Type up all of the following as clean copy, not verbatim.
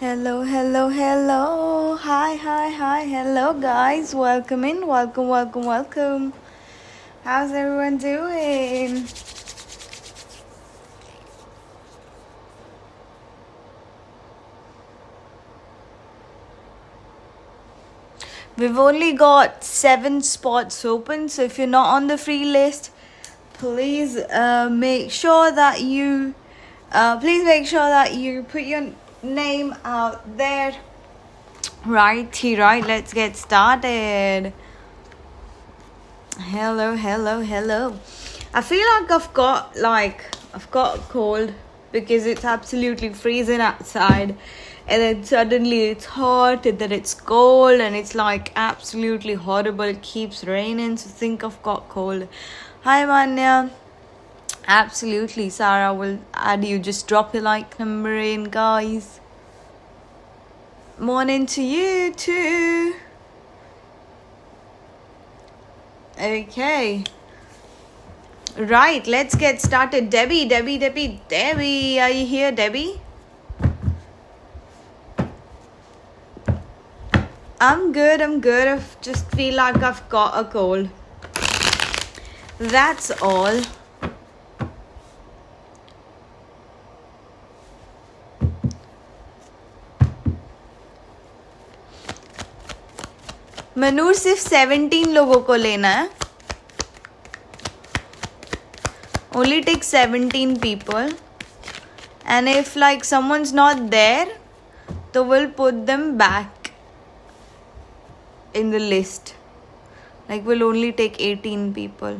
Hello, hello, hello. Hi, hi, hi. Hello, guys. Welcome in. Welcome, welcome, welcome. How's everyone doing? We've only got 7 spots open, so if you're not on the free list, please make sure that you put your name out there. Right. Let's get started. Hello. I feel like I've got a cold because it's absolutely freezing outside, and then suddenly it's hot, and then it's cold, and it's like absolutely horrible. It keeps raining, so I think I've got cold. Hi Manya. Absolutely, Sarah will add you. Just drop your like number in, guys. Morning to you too. Okay. Right, let's get started. Debbie. Are you here, Debbie? I'm good. I just feel like I've got a cold. That's all. Manur सिर्फ 17 लोगों को लेना है. Only take 17 people. And if like someone's not there, then we'll put them back in the list. Like we'll only take 18 people.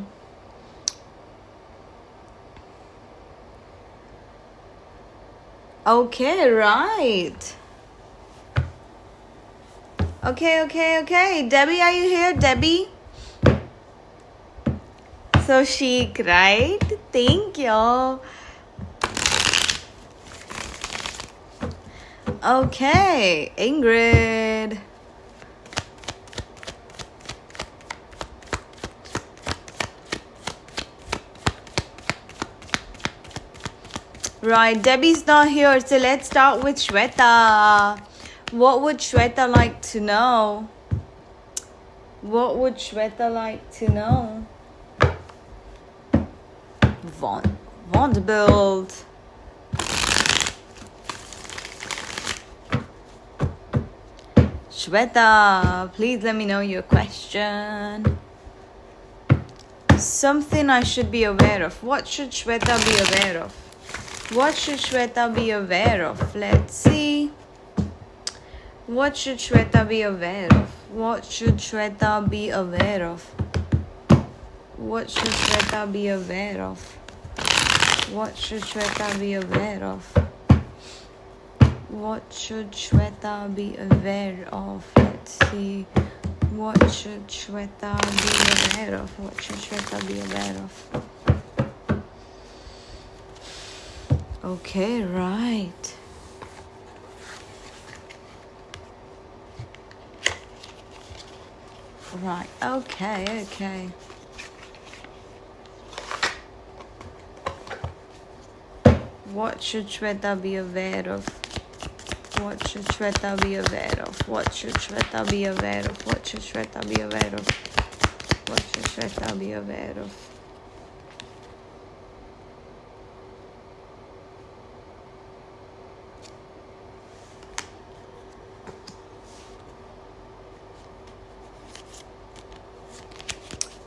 Okay, right. Okay. Debbie, are you here? Debbie? So chic, right? Thank you. Okay, Ingrid. Right, Debbie's not here, so let's start with Shweta. What would Shweta like to know? Vanderbilt. Shweta, please let me know your question. Something I should be aware of. What should Shweta be aware of? Let's see. What should Shweta be aware of? Let's see. What should Shweta be aware of? Okay, right. Right, okay. What should Shweta be aware of?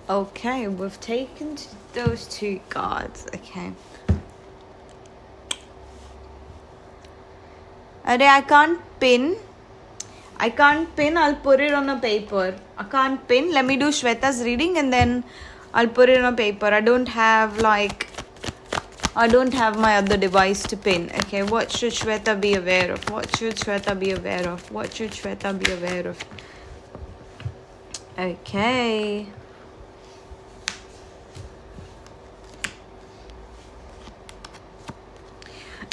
Okay, we've taken those 2 cards. Okay. I can't pin. I'll put it on a paper. I can't pin. Let me do Shweta's reading and then I'll put it on a paper. I don't have my other device to pin. Okay, what should Shweta be aware of? Okay.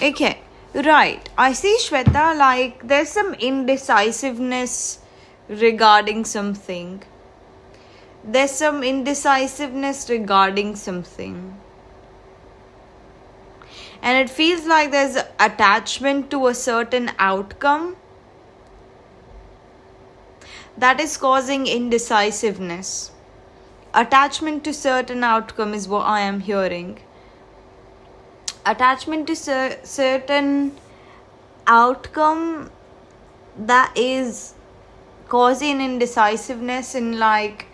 Okay, right. I see, Shweta, like there's some indecisiveness regarding something. And it feels like there's attachment to a certain outcome that is causing indecisiveness. Attachment to certain outcome is what I am hearing. Attachment to certain outcome that is causing indecisiveness, and like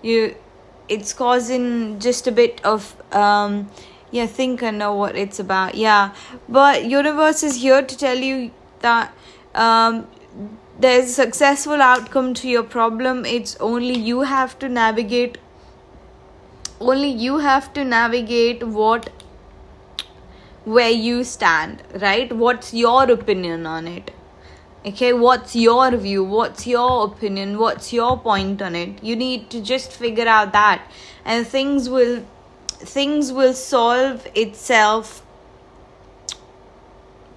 it's causing just a bit of I think I know what it's about. Yeah, but universe is here to tell you that there's a successful outcome to your problem. It's only you have to navigate where you stand, right? What's your opinion on it? Okay, what's your view? What's your opinion? What's your point on it? You need to just figure out that, and things will solve itself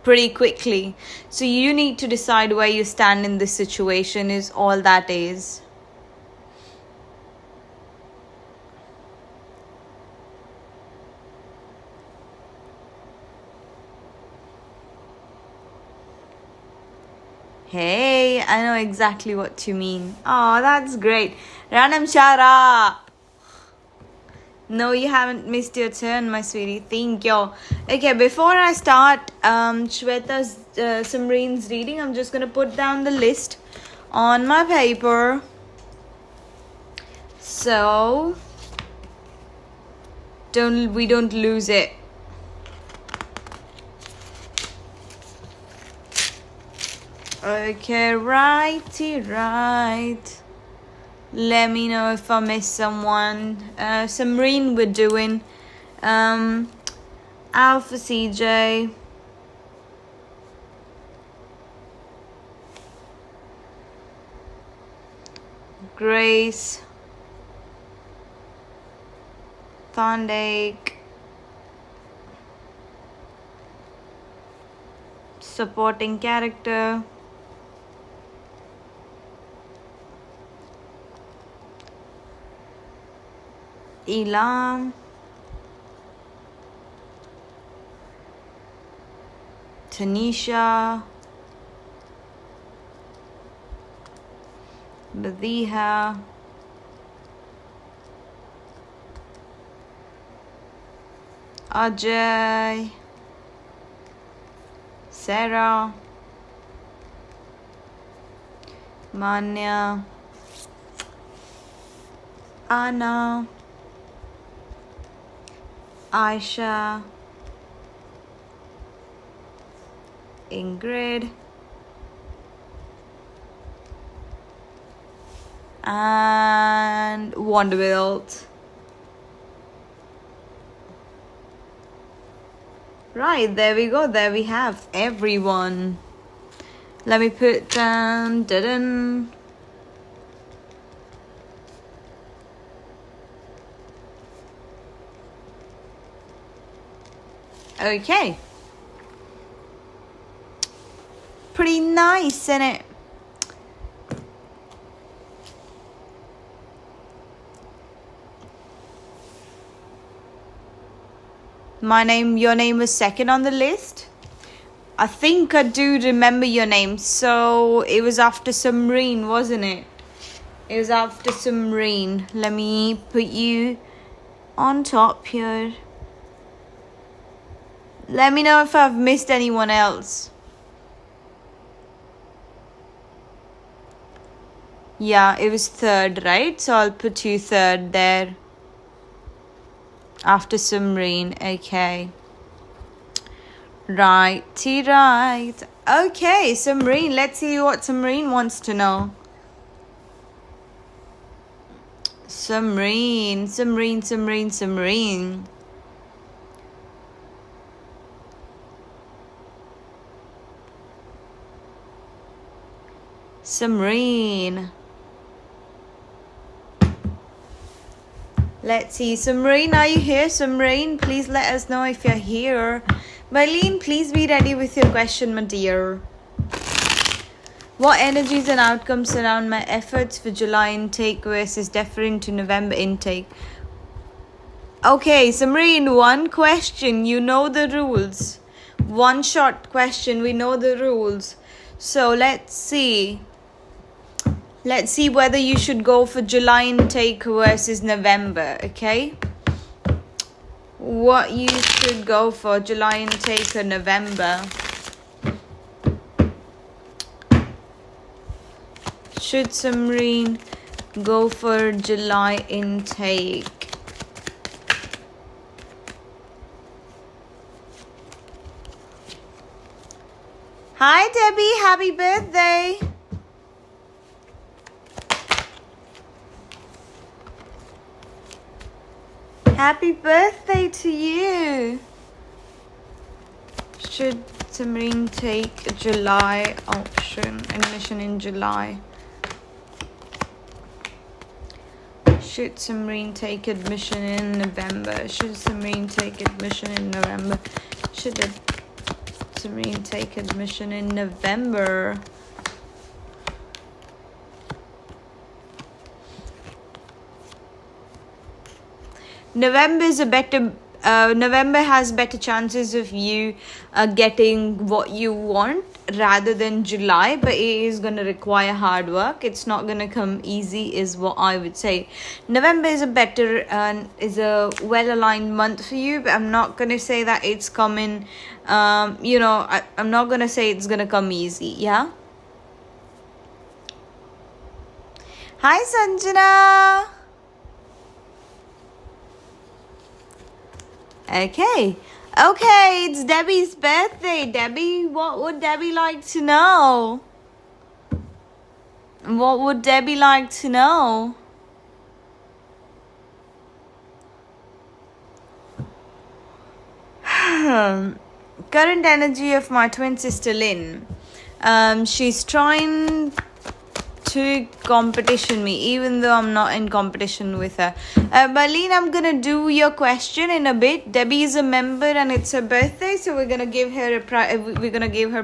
pretty quickly. So you need to decide where you stand in this situation, is all that is. Hey, I know exactly what you mean. Oh, that's great. Ranam Shara. No, you haven't missed your turn, my sweetie. Thank you. Okay, before I start Shweta's Simran's reading, I'm just going to put down the list on my paper. So we don't lose it. Okay, righty right. Let me know if I miss someone. Simran, we're doing. Alpha CJ. Grace. Thorndike. Supporting character. Elam, Tanisha, Badiha, Ajay, Sarah, Manya, Anna, Aisha, Ingrid, and Vanderbilt. Right, there we go. There we have everyone. Let me put down. Okay. Pretty nice, isn't it? Your name was second on the list. I think I do remember your name. So it was after Simran, wasn't it? It was after Simran. Let me put you on top here. Let me know if I've missed anyone else. Yeah, it was third, right? So I'll put you third there. After Simran. Okay. Righty right. Okay, Simran. Let's see what Simran wants to know. Simran. Simran. Let's see. Simran, are you here? Simran, please let us know if you're here. Marlene, please be ready with your question, my dear. What energies and outcomes surround my efforts for July intake versus deferring to November intake? Okay, Samreen, one question. You know the rules. One short question. We know the rules. So let's see. Let's see whether you should go for July intake versus November, okay? What you should go for, July intake or November? Should Samreen go for July intake? Hi Debbie, happy birthday! Happy birthday to you! Should Samreen take July option, admission in July? Should Samreen take admission in November? Should Samreen take admission in November? Should Samreen take admission in November? November has better chances of you getting what you want rather than July, but it is going to require hard work. It's not going to come easy is what I would say. November is a better is a well-aligned month for you, but I'm not going to say that it's coming I'm not going to say it's going to come easy. Yeah. Hi Sanjana. Okay, it's Debbie's birthday. Debbie, what would Debbie like to know? What would Debbie like to know? Current energy of my twin sister Lynn. She's trying to competition me even though I'm not in competition with her. Marlene, I'm gonna do your question in a bit. Debbie is a member and it's her birthday, so we're gonna give her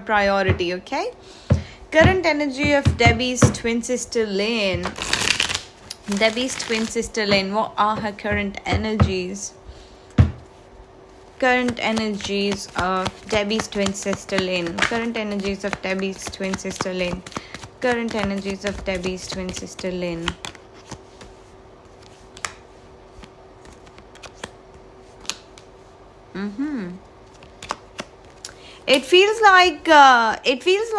priority, okay? Current energy of Debbie's twin sister Lynn. Debbie's twin sister Lynn, what are her current energies? Current energies of Debbie's twin sister Lynn. Current energies of Debbie's twin sister Lynn. Current energies of Debbie's twin sister Lynn. It feels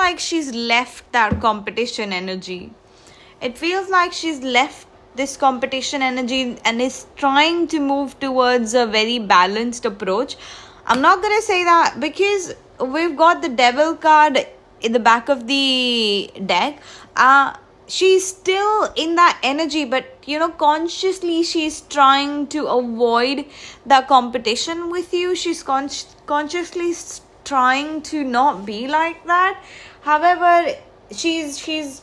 like she's left that competition energy. It feels like she's left this competition energy and is trying to move towards a very balanced approach. I'm not gonna say that because we've got the devil card in the back of the deck. She's still in that energy, but consciously she's trying to avoid the competition with you. She's consciously trying to not be like that. However, she is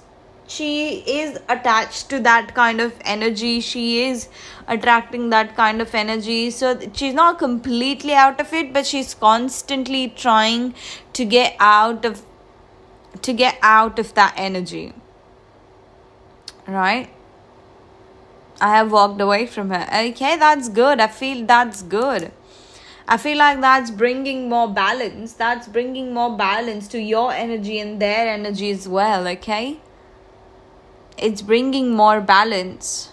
attached to that kind of energy. She is attracting that kind of energy, so she's not completely out of it, but she's constantly trying to get out of that energy, right? I have walked away from her. Okay, that's good. I feel that's good. I feel like that's bringing more balance. That's bringing more balance to your energy and their energy as well, okay? It's bringing more balance.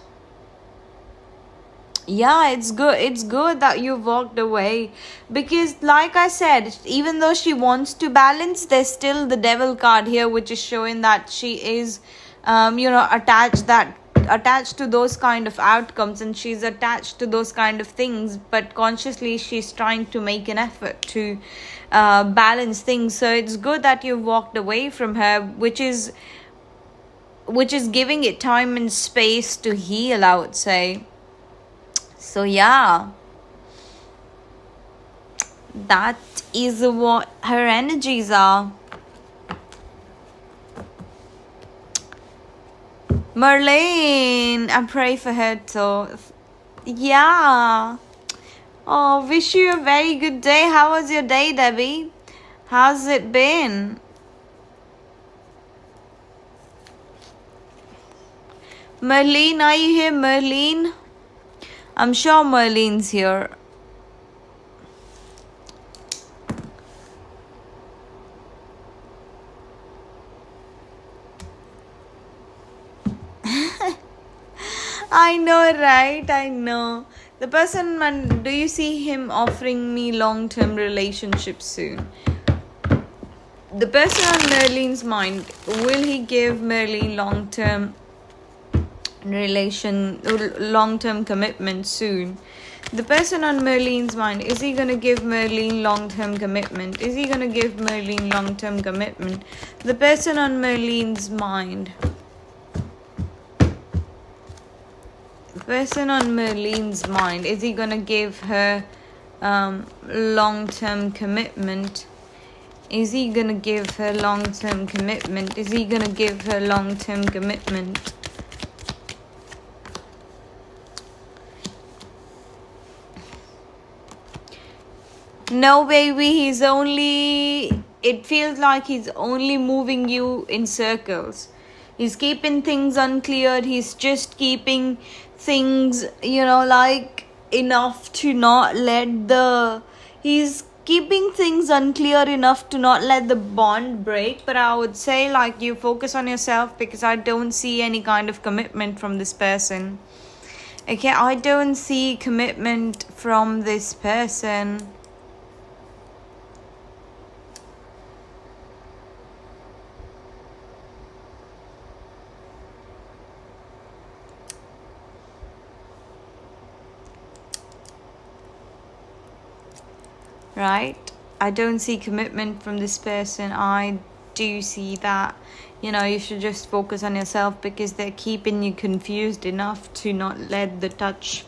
Yeah, it's good that you walked away, because like I said, even though she wants to balance, there's still the devil card here, which is showing that she is attached to those kind of outcomes, and she's attached to those kind of things, but consciously she's trying to make an effort to balance things. So it's good that you walked away from her, which is giving it time and space to heal, I would say. So yeah, that is what her energies are. Marlene, I pray for her too. Yeah. Oh, wish you a very good day. How was your day, Debbie? How's it been? Marlene, are you here, Marlene? I'm sure Merlin's here. I know, right? I know. The person, man, do you see him offering me long-term relationships soon? The person on Merlin's mind, will he give Merlin long-term commitment soon? The person on Merlin's mind, is he gonna give Merlin long-term commitment? Is he gonna give Merlin long-term commitment? The person on Merlin's mind. The person on Merlin's mind, is he gonna give her long-term commitment? Is he gonna give her long-term commitment? Is he gonna give her long-term commitment? No, baby, it feels like he's only moving you in circles. He's keeping things unclear. He's just keeping things, like enough to not let he's keeping things unclear enough to not let the bond break. But I would say, like, you focus on yourself, because I don't see any kind of commitment from this person. Okay, I don't see commitment from this person. Right? I don't see commitment from this person. I do see that, you should just focus on yourself, because they're keeping you confused enough to not let the touch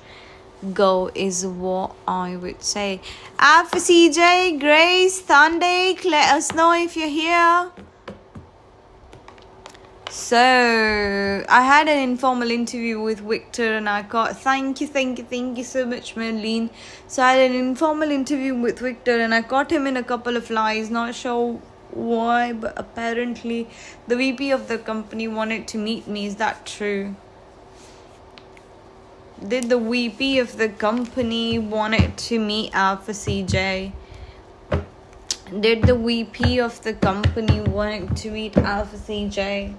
go, is what I would say. For CJ, Grace, Thunday, let us know if you're here. So, I had an informal interview with Victor, and I got, thank you so much, Merlin. So, I had an informal interview with Victor, and I caught him in a couple of lies. Not sure why, but apparently the VP of the company wanted to meet me. Is that true? Did the VP of the company wanted to meet Alpha CJ? Did the VP of the company wanted to meet Alpha CJ?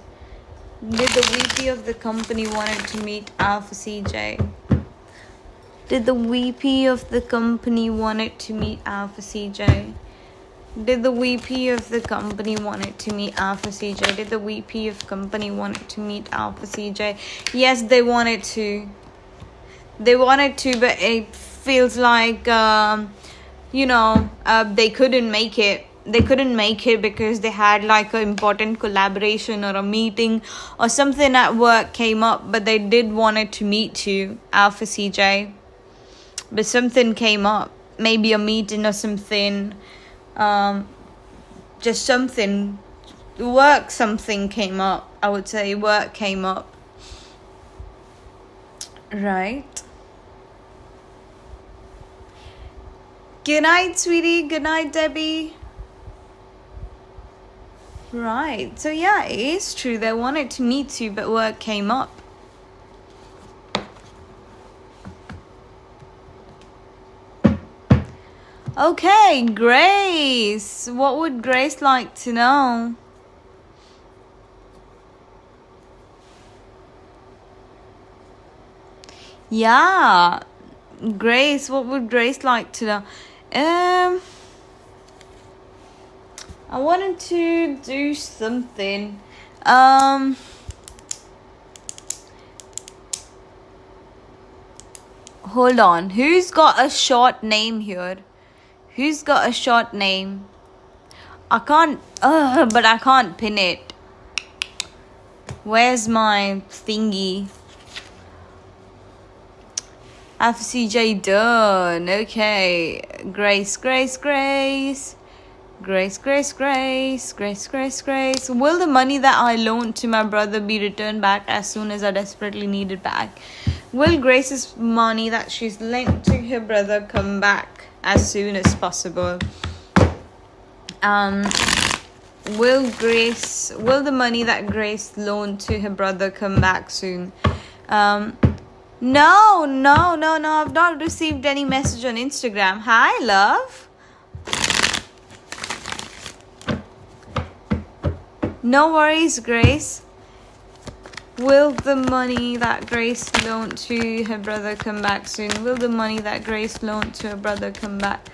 Did the VP of the company wanted to meet Alpha CJ? Did the VP of the company wanted to meet Alpha CJ? Did the VP of the company wanted to meet Alpha CJ? Did the VP of company wanted to meet Alpha CJ? Yes, they wanted to. They wanted to, but it feels like, they couldn't make it. They couldn't make it because they had like an important collaboration or a meeting or something at work came up, but they did wanted to meet you, Alpha CJ. But something came up, maybe a meeting or something, just something, something came up. I would say work came up. Right. Good night, sweetie. Good night, Debbie. Right. So yeah, it is true. They wanted to meet you, but work came up. Okay, Grace. What would Grace like to know? Yeah. Grace, what would Grace like to know? I wanted to do something. Hold on. Who's got a short name here? Who's got a short name? I can't, but I can't pin it. Where's my thingy? FCJ done. Okay. Grace. Will the money that I loaned to my brother be returned back as soon as I desperately need it back? Will Grace's money that she's lent to her brother come back as soon as possible? Will the money that Grace loaned to her brother come back soon? No, no, no, no. I've not received any message on Instagram. Hi, love. No worries, Grace. Will the money that Grace loaned to her brother come back soon? Will the money that Grace loaned to her brother come back?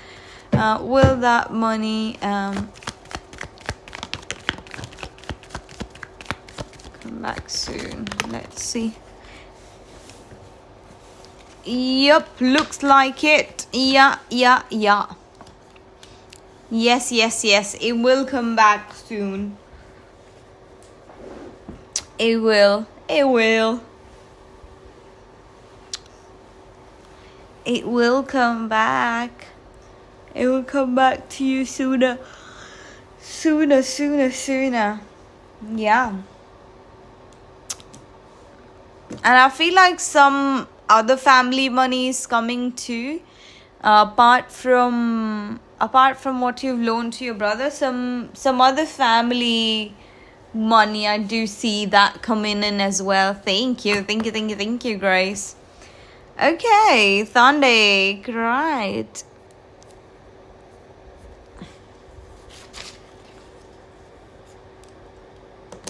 Will that money come back soon? Let's see. Yup, looks like it. Yeah. Yes. It will come back soon. It will. It will come back. It will come back to you sooner. Yeah. And I feel like some other family money is coming too. Apart from what you've loaned to your brother, some other family money, I do see that coming in as well. Thank you, Grace. Okay, Thunday, right.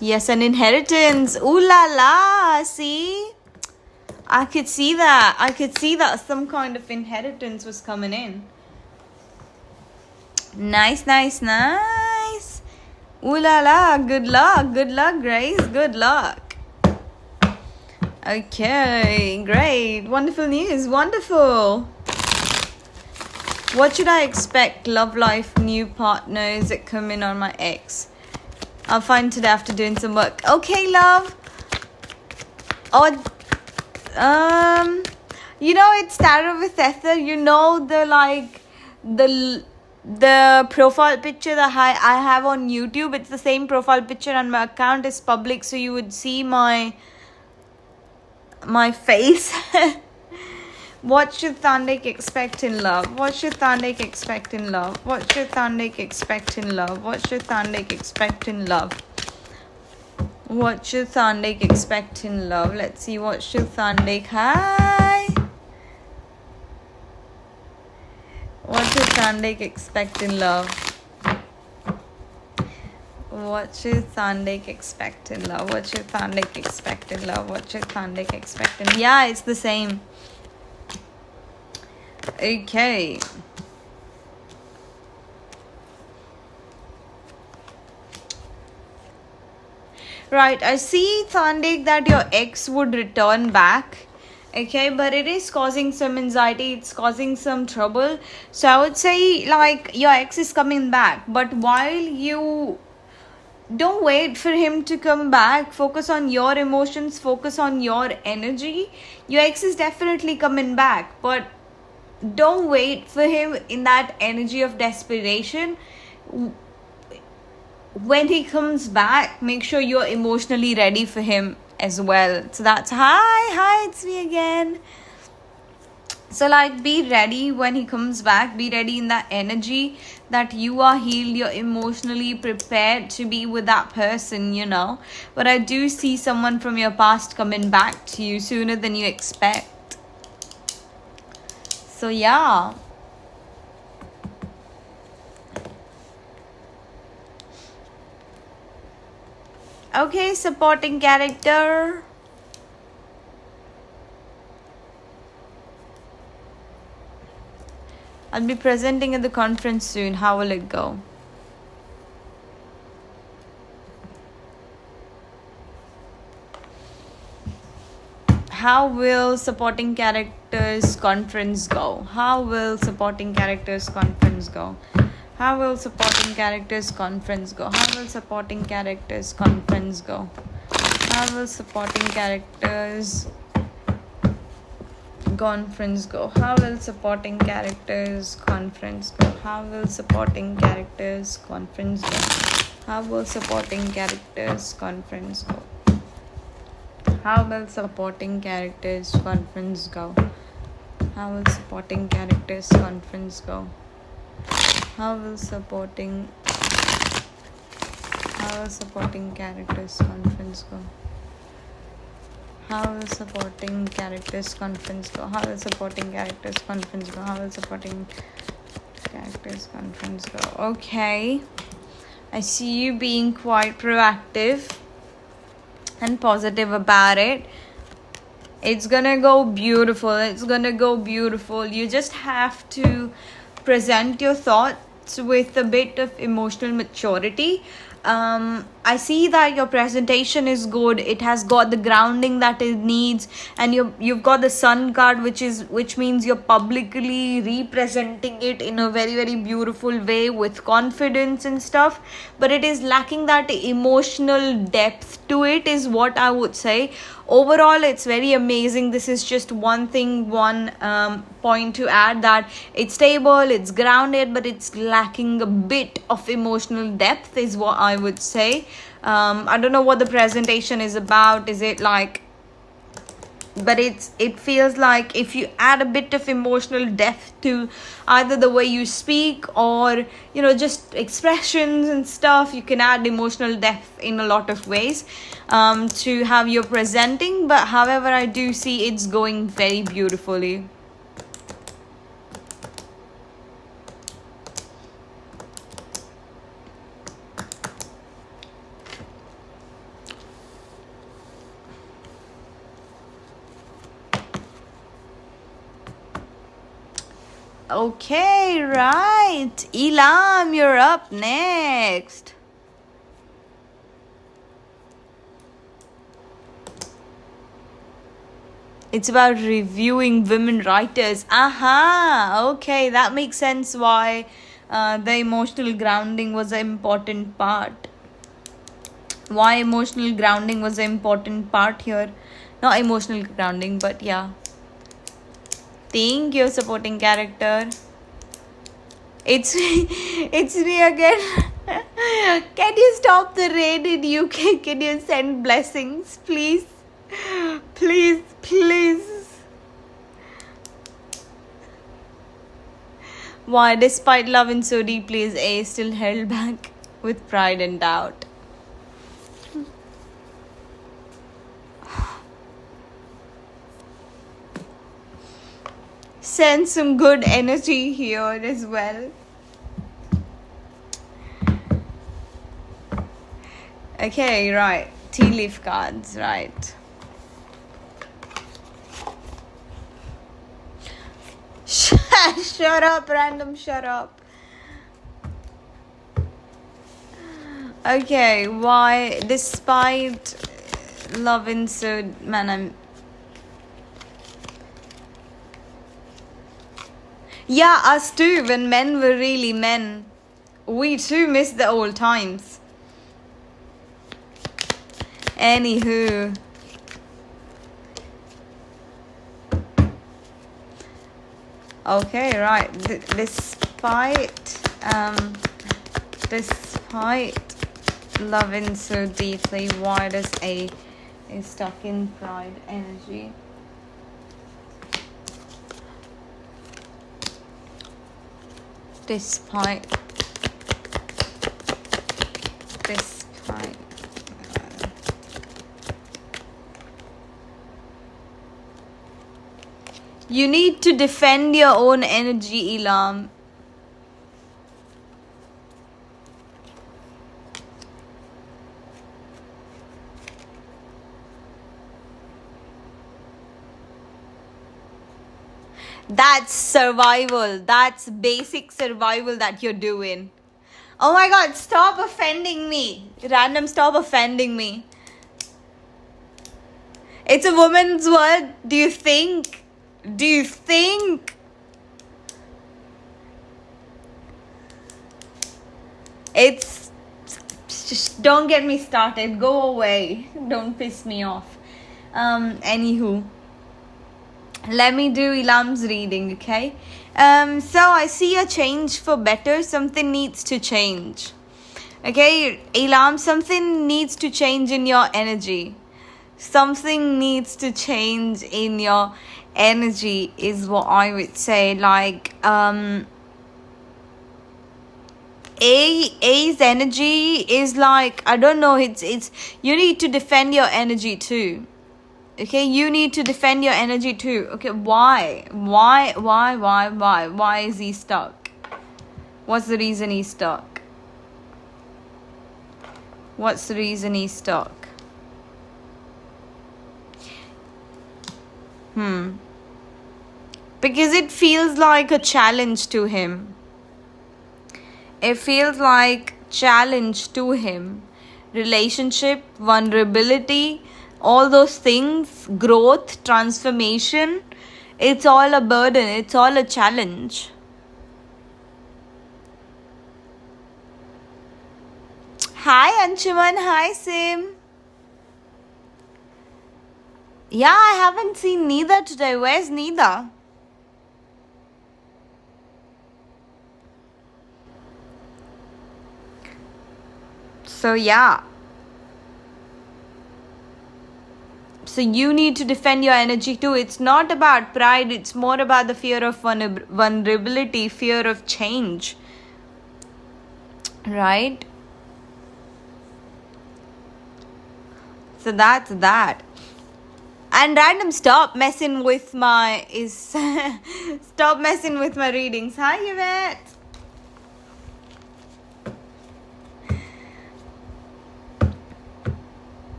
Yes, an inheritance. Ooh la la, see? I could see that some kind of inheritance was coming in. Nice. Ooh la la, good luck, Grace, good luck. Okay, great, wonderful news, wonderful. What should I expect? Love life, new partners that come in on my ex. I'll find today after doing some work. Okay, love. It's Tarot with Ether. The profile picture that I have on YouTube. It's the same profile picture, and my account is public, so you would see my face. What should Thandik expect in love? What should Thandik expect in love? What should Thandik expect in love? What should Thandik expect in love? What should Thandik expect in love? Let's see. What should Thandik... Hi! What should Thandik expect in love? What should Thandik expect in love? What should Thandik expect in love? What should Thandik expect in... Yeah, it's the same. Okay. Right, I see, Thandik, that your ex would return back. Okay, but it is causing some anxiety. It's causing some trouble. So I would say, your ex is coming back. But while you... don't wait for him to come back. Focus on your emotions. Focus on your energy. Your ex is definitely coming back. But don't wait for him in that energy of desperation. When he comes back, make sure you're emotionally ready for him as well. So that's... Hi, it's me again. So be ready when he comes back. Be ready in that energy that you are healed. You're emotionally prepared to be with that person, But I do see someone from your past coming back to you sooner than you expect. So yeah. Okay, supporting character. I'll be presenting at the conference soon. How will it go? How will supporting characters conference go? How will supporting characters conference go? How will supporting characters conference go? How will supporting characters conference go? How will supporting characters conference go? How will supporting characters conference go? How will supporting characters conference go? How will supporting characters conference go? How will supporting characters conference go? How will supporting characters conference go? How will supporting characters conference go? How will supporting characters conference go? How will supporting characters conference go? How will supporting characters conference go? Okay. I see you being quite proactive and positive about it. It's gonna go beautiful. It's gonna go beautiful. You just have to present your thoughts with a bit of emotional maturity. I see that your presentation is good. It has got the grounding that it needs, and you've got the sun card, which means you're publicly representing it in a very, very beautiful way with confidence and stuff. But it is lacking that emotional depth to it, is what I would say. Overall, it's very amazing. This is just one point to add, that it's stable, it's grounded, but it's lacking a bit of emotional depth, is what I would say. I don't know what the presentation is about. Is it like, but it feels like if you add a bit of emotional depth to either the way you speak or just expressions and stuff, you can add emotional depth in a lot of ways to have your presenting. But however, I do see it's going very beautifully. Okay, right. Elam, you're up next. It's about reviewing women writers. Aha, okay, that makes sense why the emotional grounding was an important part. Why emotional grounding was an important part here. Not emotional grounding, but yeah. Thank you, supporting character. It's me again. Can you stop the rain in UK? Can you send blessings, please? Please, please. Why, despite loving so deeply, is A still held back with pride and doubt? Send some good energy here as well. Okay, right. Tea leaf cards, right. Shut up, random, shut up. Okay, why, despite loving so, man, yeah, us too, when men were really men. We too miss the old times. Anywho. Okay, right. Despite loving so deeply, why does A is stuck in pride energy? Despite you need to defend your own energy, Elam. That's survival. That's basic survival that you're doing. Oh my god, stop offending me. Random, stop offending me. It's a woman's world. Do you think? It's just, don't get me started. Go away. Don't piss me off. Anywho, let me do Elam's reading, okay? So I see a change for better. Something needs to change. Okay, Elam, something needs to change in your energy. Something needs to change in your energy is what I would say. Like, A's energy is like, I don't know, it's you need to defend your energy too. Okay, you need to defend your energy too. Okay, why? Why is he stuck? What's the reason he's stuck? What's the reason he's stuck? Because it feels like a challenge to him. It feels like challenge to him. Relationship, vulnerability, all those things, growth, transformation, it's all a burden, it's all a challenge. Hi Anshuman, hi Sim. Yeah, I haven't seen Nida today. Where's Nida? So yeah. So you need to defend your energy too. It's not about pride. It's more about the fear of vulnerability, fear of change. Right? So that's that. And random, stop messing with my stop messing with my readings. Hi Yvette.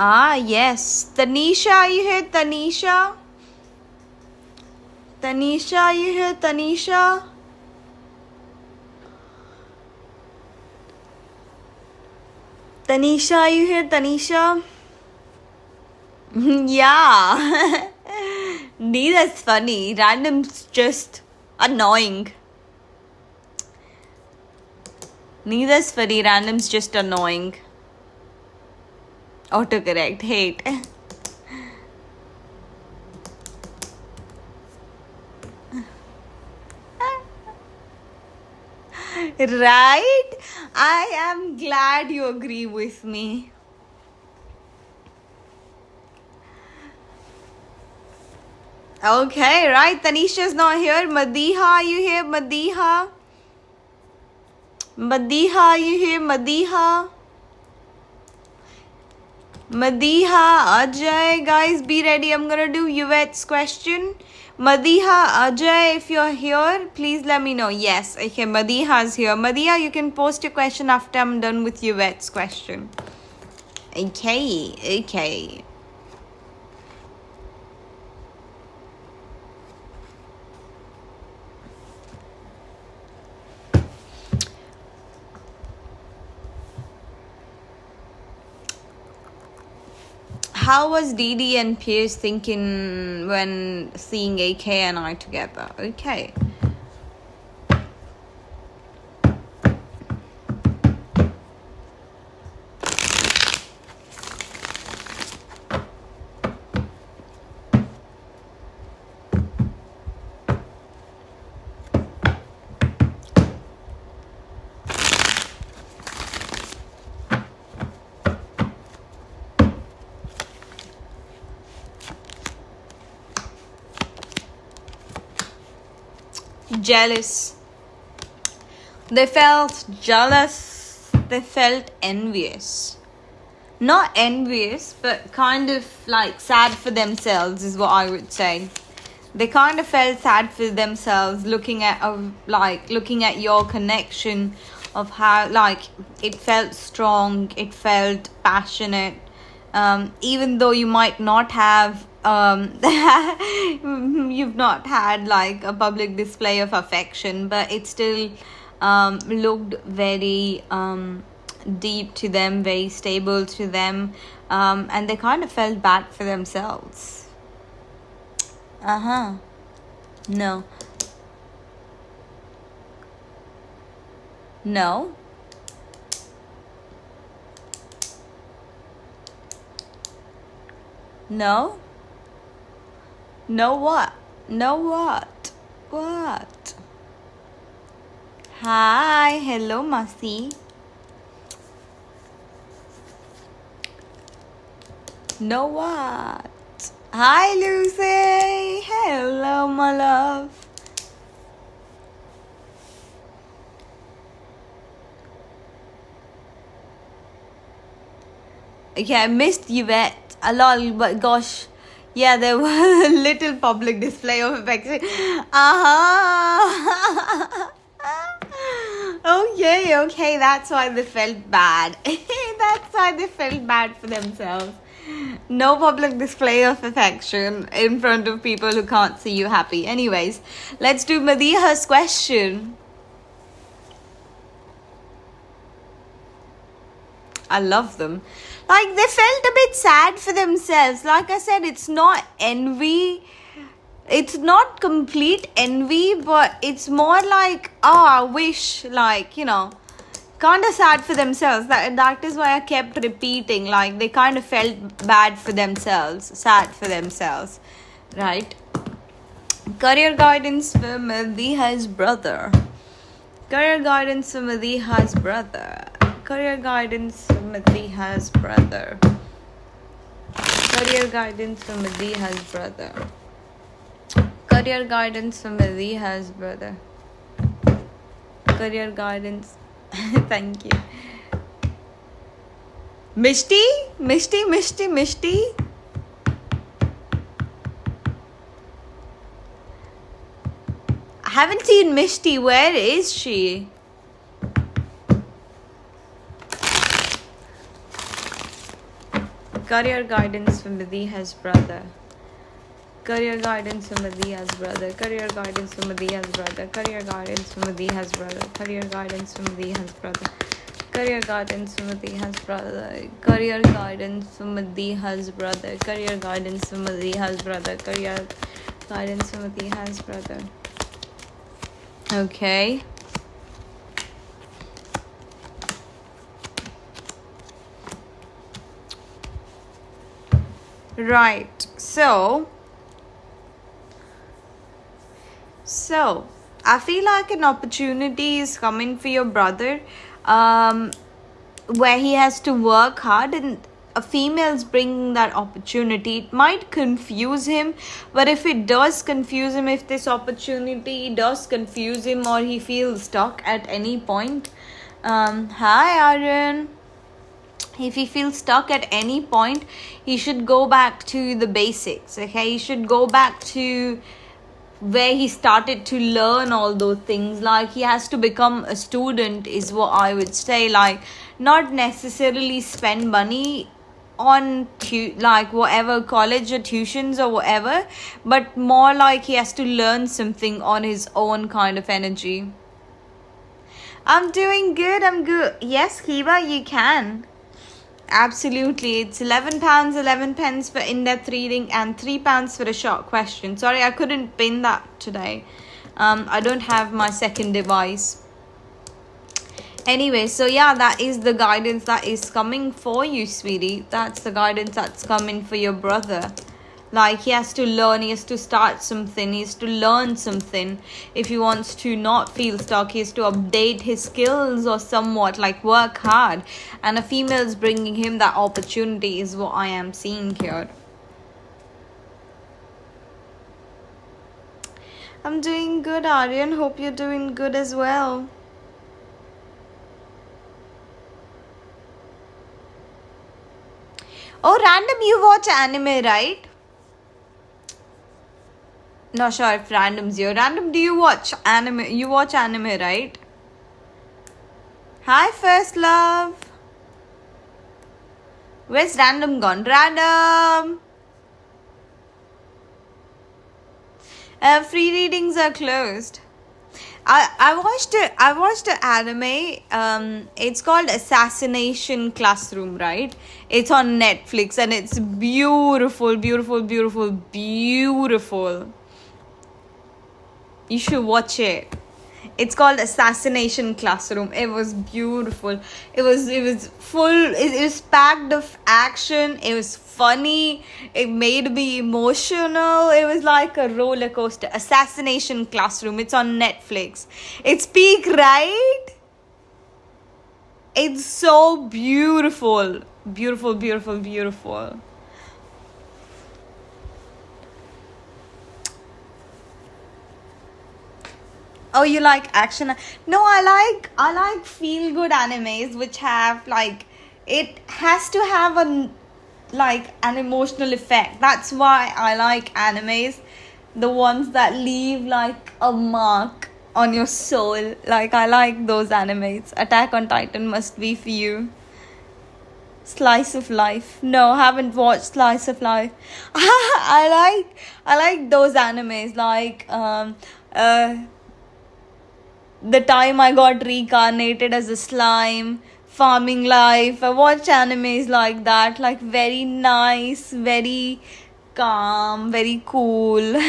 Ah, yes. Tanisha, are you here? Tanisha? Tanisha, are you here? Tanisha? Tanisha, are you here? Tanisha? Yeah. Neither's funny. Random's just annoying. Neither's funny. Random's just annoying. Autocorrect. Hate. Right? I am glad you agree with me. Okay, right. Tanisha's not here. Madiha, are you here? Madiha? Madiha, are you here? Madiha? Madiha, Ajay, guys, be ready. I'm gonna do Yvette's question. Madiha, Ajay, if you're here, please let me know. Yes, okay, Madiha's here. Madiha, you can post your question after I'm done with Yvette's question. Okay. How was Didi and Pierce thinking when seeing AK and I together? Okay. Jealous. They felt jealous. They felt envious. Not envious, but kind of like sad for themselves is what I would say. They kind of felt sad for themselves looking at your connection, of how like it felt strong, it felt passionate, even though you might not have you've not had like a public display of affection, but it still looked very deep to them, very stable to them, and they kind of felt bad for themselves. No. No. No. No what? No what? What? Hi. Hello, Masi. No what? Hi, Lucy. Hello, my love. Yeah, I missed Yvette. A lol, but gosh. Yeah, there was a little public display of affection. Uh-huh. Okay, okay, that's why they felt bad. That's why they felt bad for themselves. No public display of affection in front of people who can't see you happy. Anyways, let's do Madiha's question. I love them. Like, they felt a bit sad for themselves. Like I said, it's not envy. It's not complete envy, but it's more like, oh, I wish, like, kind of sad for themselves. That is why I kept repeating. Like, they kind of felt bad for themselves, sad for themselves, right? Career guidance for Madiha's brother. Career guidance for Madiha's brother. Career guidance for Madiha's brother. Career guidance for Madiha's brother. Career guidance for Madiha's brother. Career guidance. Thank you. Mishti? Mishti? I haven't seen Mishti. Where is she? Career guidance for Madiha's brother. Career guidance for Madiha's brother. Career guidance for Madiha's brother. Career guidance for Madiha's brother. Career guidance for Madiha's brother. Career guidance for Madiha's brother. Career guidance for Madiha's brother. Career guidance for Madiha's brother. Career guidance for Madiha's brother. Okay. Right. So I feel like an opportunity is coming for your brother, where he has to work hard, and a female's bringing that opportunity. It might confuse him, but if it does confuse him, if this opportunity does confuse him, or he feels stuck at any point, hi Aryan. If he feels stuck at any point, he should go back to the basics. Okay, he should go back to where he started to learn all those things. Like, he has to become a student is what I would say. Like, not necessarily spend money on like whatever college or tuitions or whatever, but more like he has to learn something on his own kind of energy. I'm doing good. I'm good. Yes, Kiva, you can. Absolutely. It's £11, 11 pence for in-depth reading and £3 for a short question. Sorry, I couldn't pin that today. I don't have my second device. Anyway, so yeah, that is the guidance that is coming for you, sweetie. That's the guidance that's coming for your brother. Like, he has to learn, he has to start something, he has to learn something. If he wants to not feel stuck, he has to update his skills or somewhat, like work hard. And a female is bringing him that opportunity is what I am seeing here. I'm doing good, Aryan. Hope you're doing good as well. Oh, random, you watch anime, right? Not sure if random's here. Random, do you watch anime? You watch anime, right? Hi, first love. Where's random gone? Random. Free readings are closed. I watched an anime. It's called Assassination Classroom, right? It's on Netflix and it's beautiful. You should watch it. It's called Assassination Classroom. It was beautiful. It was full. It was packed of action. It was funny. It made me emotional. It was like a roller coaster. Assassination Classroom. It's on Netflix. It's peak, right? It's so beautiful. Beautiful. Oh, you like action? No, I like feel good animes which have like it has to have an emotional effect. That's why I like animes, the ones that leave like a mark on your soul. Like, I like those animes. Attack on Titan must be for you. Slice of Life. No, haven't watched Slice of Life. I like those animes, like the time I got reincarnated as a slime, farming life. I watch animes like that, like very nice, very calm, very cool.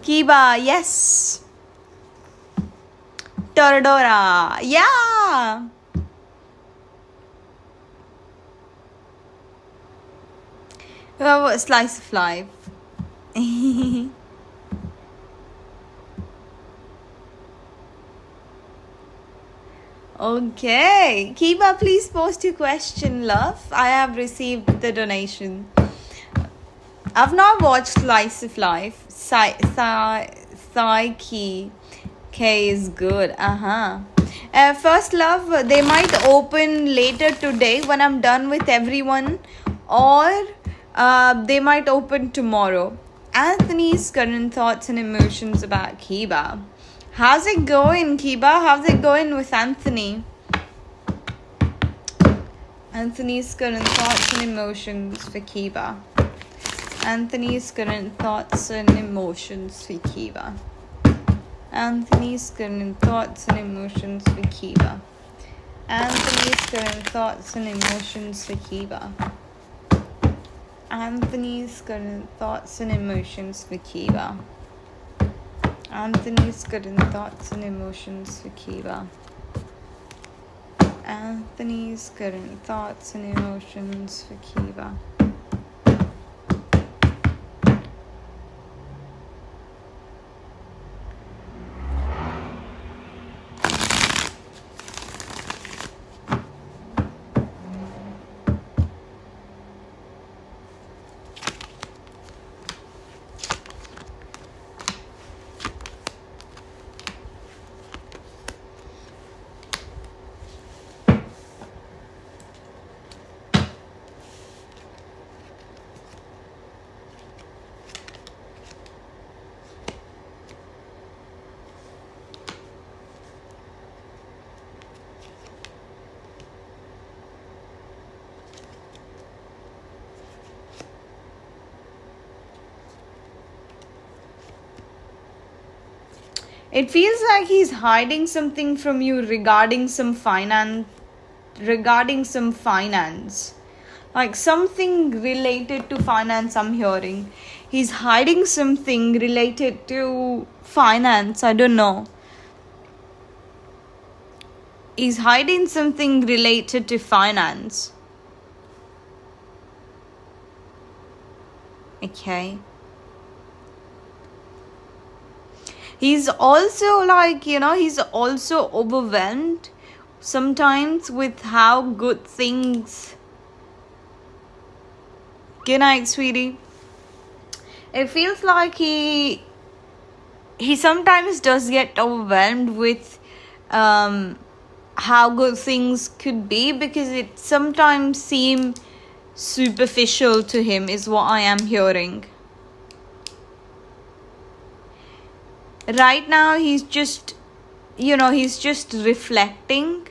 Kiba, yes. Toradora, yeah. Slice of Life. Okay. Kiba, please post your question, love. I have received the donation. I've not watched Slice of Life. Psyche K is good. First, love, they might open later today when I'm done with everyone, or they might open tomorrow. Anthony's current thoughts and emotions about Kiba. How's it going, Kiba? How's it going with Anthony? Anthony's current thoughts and emotions for Kiba. Anthony's current thoughts and emotions for Kiba. Anthony's current thoughts and emotions for Kiba. Anthony's current thoughts and emotions for Kiba. Anthony's current thoughts and emotions for Kiba. Anthony's current thoughts and emotions for Kiba. Anthony's current thoughts and emotions for Kiba. It feels like he's hiding something from you regarding some finance. Like something related to finance, I'm hearing. He's hiding something related to finance. I don't know. He's hiding something related to finance. Okay. He's also he's also overwhelmed sometimes with how good things. Good night, sweetie. It feels like he sometimes does get overwhelmed with how good things could be, because it sometimes seems superficial to him, is what I am hearing. Right now he's just reflecting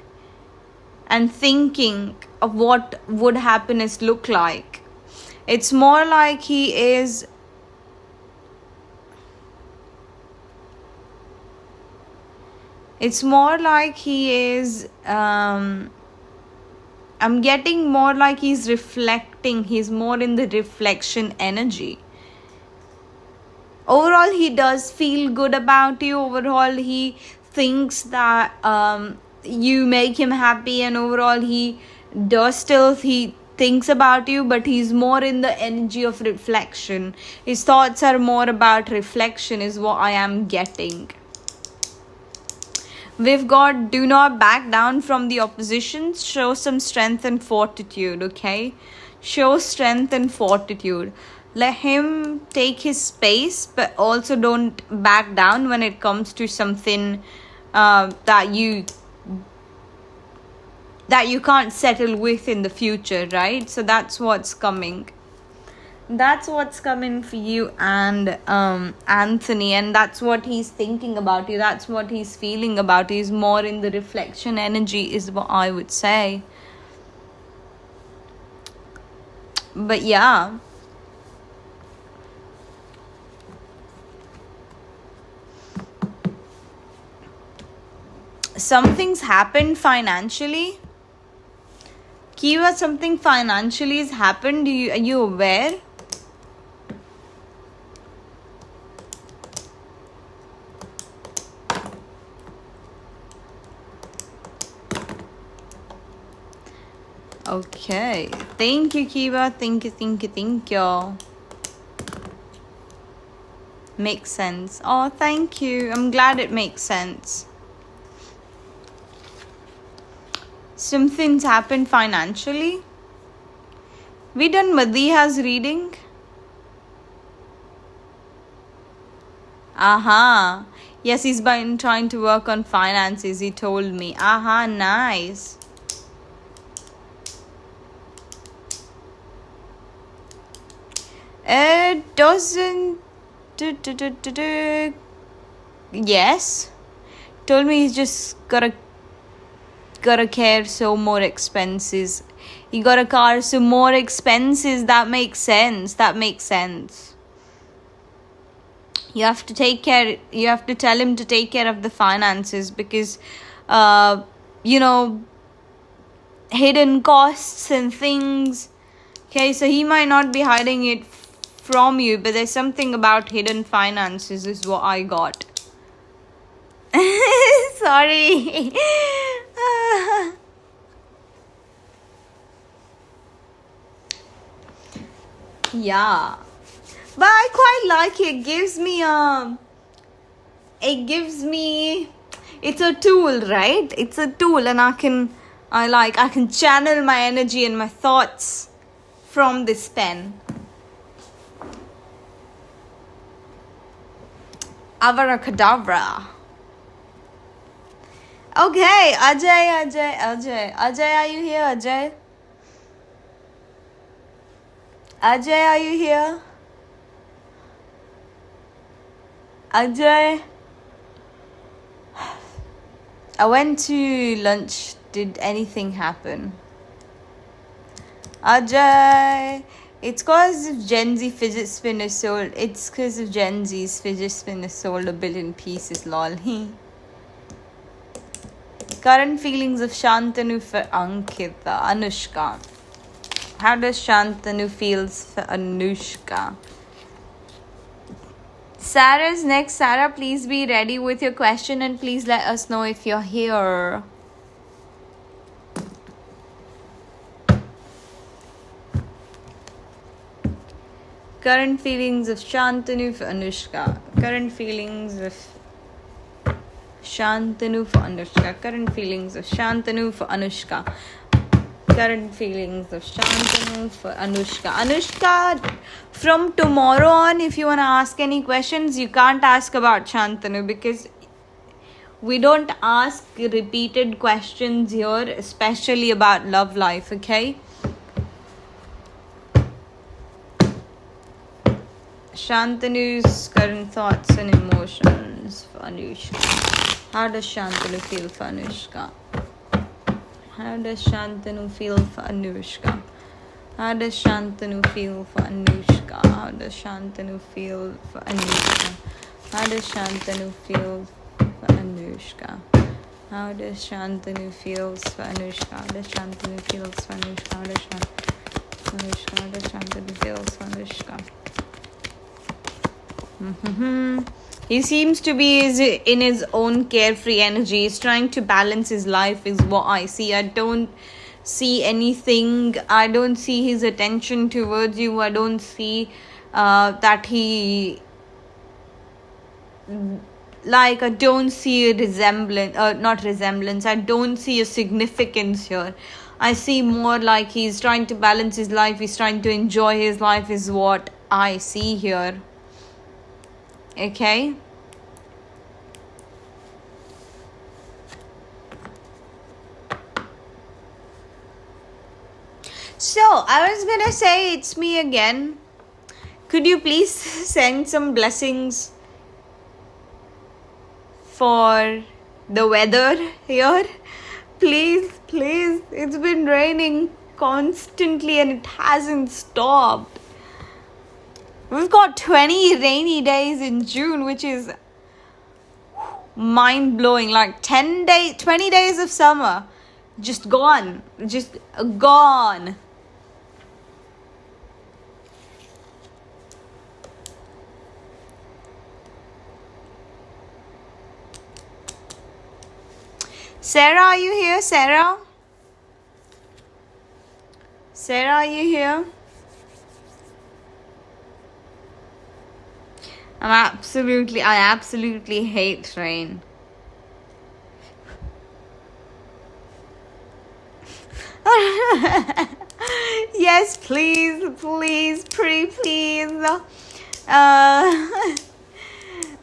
and thinking of what would happiness look like. It's more like he is I'm getting more like he's reflecting. He's more in the reflection energy. Overall, he does feel good about you. Overall, he thinks that you make him happy, and overall he thinks about you, but he's more in the energy of reflection. His thoughts are more about reflection, is what I am getting. We've got do not back down from the opposition. Show some strength and fortitude, okay? Show strength and fortitude. Let him take his space, but also don't back down when it comes to something that you that you can't settle with in the future, right? So that's what's coming. That's what's coming for you and Anthony, and that's what he's thinking about you. That's what he's feeling about you. He's more in the reflection energy, is what I would say. But yeah, something's happened financially. Kiva, something financially has happened. Are you aware? Okay. Thank you, Kiva. Thank you. Makes sense. Oh, thank you. I'm glad it makes sense. Something's happened financially. We done Madiha's reading. Aha. Yes, he's been trying to work on finances, he told me. Aha, nice. It doesn't... Yes. Told me he's just gotta care, so more expenses. He got a car, so more expenses. That makes sense. You have to take care. You have to tell him to take care of the finances because, hidden costs and things. Okay, so he might not be hiding it from you, but there's something about hidden finances is what I got. Sorry. Yeah. But I quite like it. It gives me it's a tool, right? It's a tool, and I can channel my energy and my thoughts from this pen. Avaracadabra. Okay, Ajay, are you here, Ajay? Ajay, are you here? Ajay? I went to lunch. Did anything happen? Ajay? It's because of Gen Z fidget spinner sold. It's because of Gen Z's fidget spinner sold 1 billion pieces, lol. Current feelings of Shantanu for Ankita. Anushka. How does Shantanu feels for Anushka? Sarah's next. Sarah, please be ready with your question and please let us know if you're here. Current feelings of Shantanu for Anushka. Current feelings of Shantanu for Anushka. Current feelings of Shantanu for Anushka. Current feelings of Shantanu for Anushka. Anushka, from tomorrow on, if you want to ask any questions, you can't ask about Shantanu because we don't ask repeated questions here, especially about love life, okay? Shantanu's current thoughts and emotions for Anushka. How does Shantanu feel for Anushka? How does Shantanu feel for Anushka? How does Shantanu feel for Anushka? How does Shantanu feel for Anushka? How does Shantanu feel for Anushka? How does Shantanu feels for Anushka? How does Shantanu feels for Anushka? How does Shantanu feels for Anushka? He seems to be in his own carefree energy. He's trying to balance his life is what I see. I don't see anything. I don't see his attention towards you. I don't see that he... I don't see a resemblance. Not resemblance. I don't see a significance here. I see more like he's trying to balance his life. He's trying to enjoy his life is what I see here. Okay. So, I was gonna say it's me again. Could you please send some blessings for the weather here? Please, please. It's been raining constantly and it hasn't stopped. We've got 20 rainy days in June, which is mind blowing. Like 20 days of summer just gone. Just gone. Sarah, are you here? Sarah? Sarah, are you here? I absolutely hate rain. Yes, please, please, pretty please.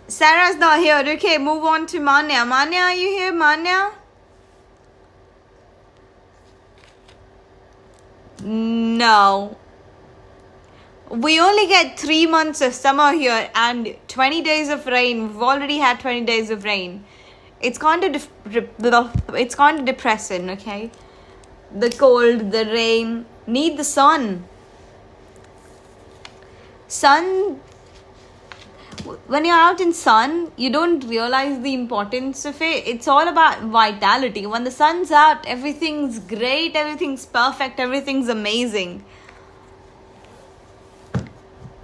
Sarah's not here. Okay, move on to Manya. Manya, are you here? Manya? No. We only get 3 months of summer here and 20 days of rain. We've already had 20 days of rain. It's kind of depressing, okay? The cold, the rain, need the sun. Sun, when you're out in sun, you don't realize the importance of it. It's all about vitality. When the sun's out, everything's great, everything's perfect, everything's amazing.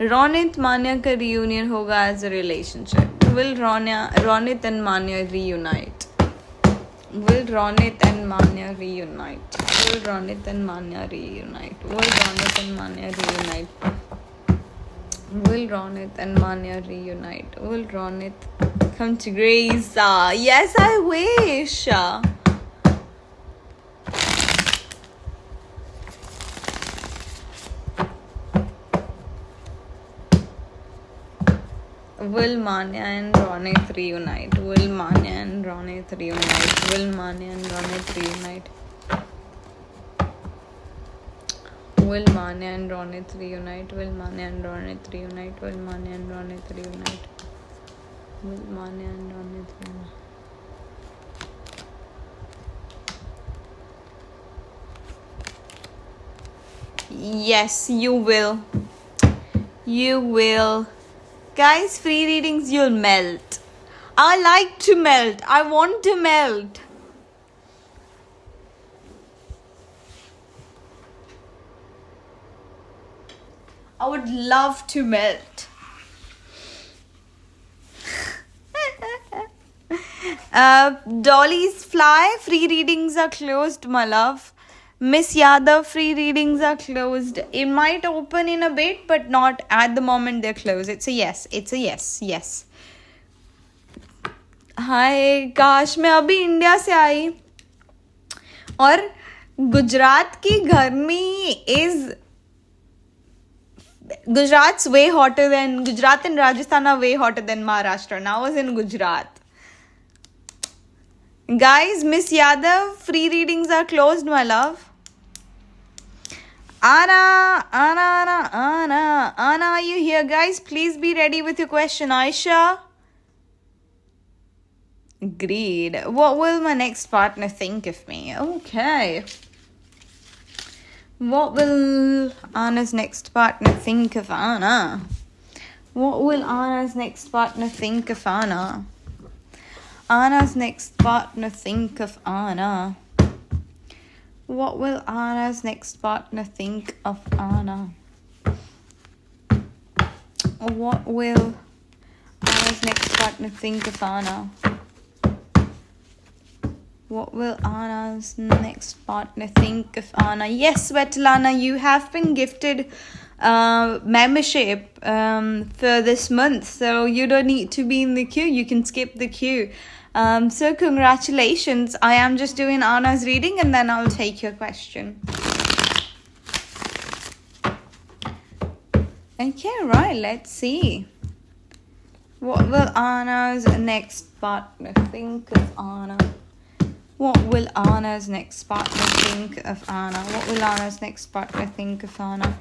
Ronit Manya ka reunion hoga as a relationship. Will Ronit and Manya reunite? Will Ronit and Manya reunite? Will Ronit and Manya reunite? Will Ronit and Manya reunite? Will Ronit and Manya reunite? Will Ronit come to Grace? Yes, I wish. Will Manya and Ronit reunite? Will Manya and Ronit reunite? Will Manya and Ronit reunite? Will Manya and Ronit reunite? Will Manya and Ronit reunite? Will Manya and Ronit reunite? Will Manya and Ronit reunite? Yes, you will. You will. Guys, free readings, you'll melt. I like to melt. I want to melt. I would love to melt. Dolly's Fly, free readings are closed, my love. Miss Yadav, free readings are closed. It might open in a bit, but not at the moment they're closed. It's a yes. It's a yes. Yes. Hi, gosh, मैं अभी India से आई और गुजरात की गर्मी is Gujarat's way hotter than Gujarat and Rajasthan are way hotter than Maharashtra. Now I was in Gujarat. Guys, Miss Yadav, free readings are closed, my love. Anna, are you here? Guys, please be ready with your question. Aisha? Agreed. What will my next partner think of me? Okay. What will Anna's next partner think of Anna? What will Anna's next partner think of Anna? Anna's next partner think of Anna. What will Anna's next partner think of Anna? What will Anna's next partner think of Anna? What will Anna's next partner think of Anna? Yes, Svetlana, you have been gifted membership for this month, so you don't need to be in the queue. You can skip the queue. So congratulations. I am just doing Anna's reading and then I'll take your question. Okay, right, let's see. What will Anna's next partner think of Anna? What will Anna's next partner think of Anna? What will Anna's next partner think of Anna?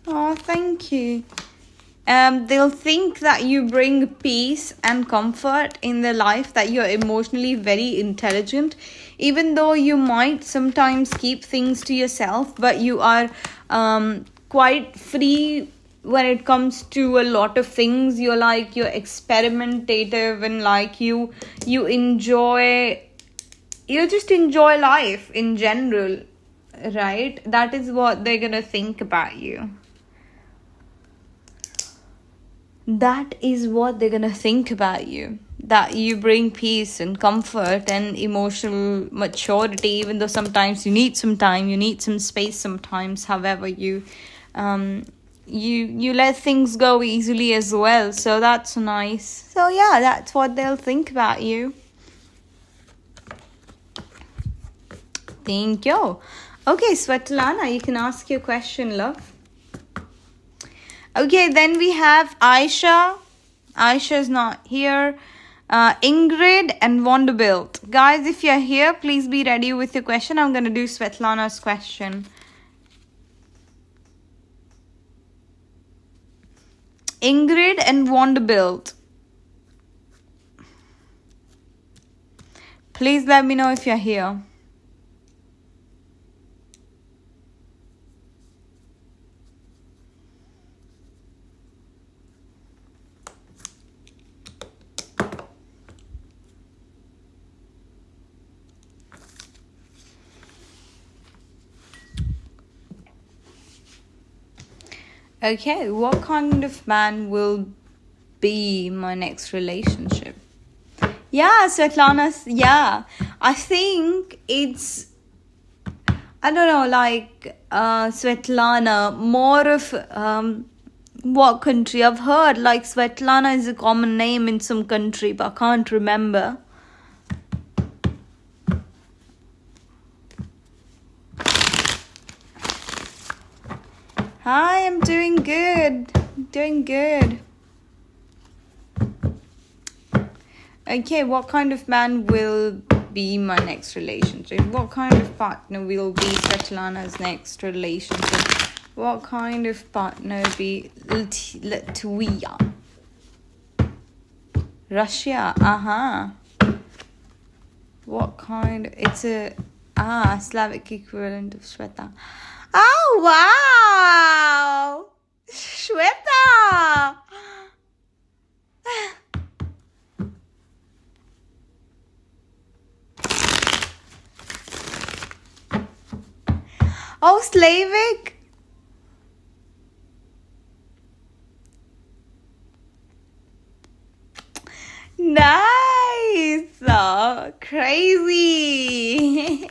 Oh, thank you. They'll think that you bring peace and comfort in their life, that you're emotionally very intelligent, even though you might sometimes keep things to yourself, but you are quite free when it comes to a lot of things. You're experimentative, and you just enjoy life in general, right? That is what they're gonna think about you. That is what they're gonna think about you. That you bring peace and comfort and emotional maturity, even though sometimes you need some time, you need some space sometimes. However, you let things go easily as well. So that's nice. So yeah, that's what they'll think about you. Thank you. Okay, Svetlana, you can ask your question, love. Okay, then we have Aisha. Aisha's not here. Ingrid and Vanderbilt. Guys, if you're here, please be ready with your question. I'm going to do Svetlana's question. Ingrid and Vanderbilt. Please let me know if you're here. Okay, what kind of man will be my next relationship? Yeah, Svetlana, yeah. I think it's, I don't know, Svetlana, more of what country? I've heard Svetlana is a common name in some country, but I can't remember. Hi, I'm doing good. Doing good. Okay, what kind of man will be my next relationship? What kind of partner will be Svetlana's next relationship? What kind of partner will be Latvia? Russia, What kind? It's a Slavic equivalent of Shweta. Oh wow, Shweta. Oh, Slavic. Nice. Oh, crazy.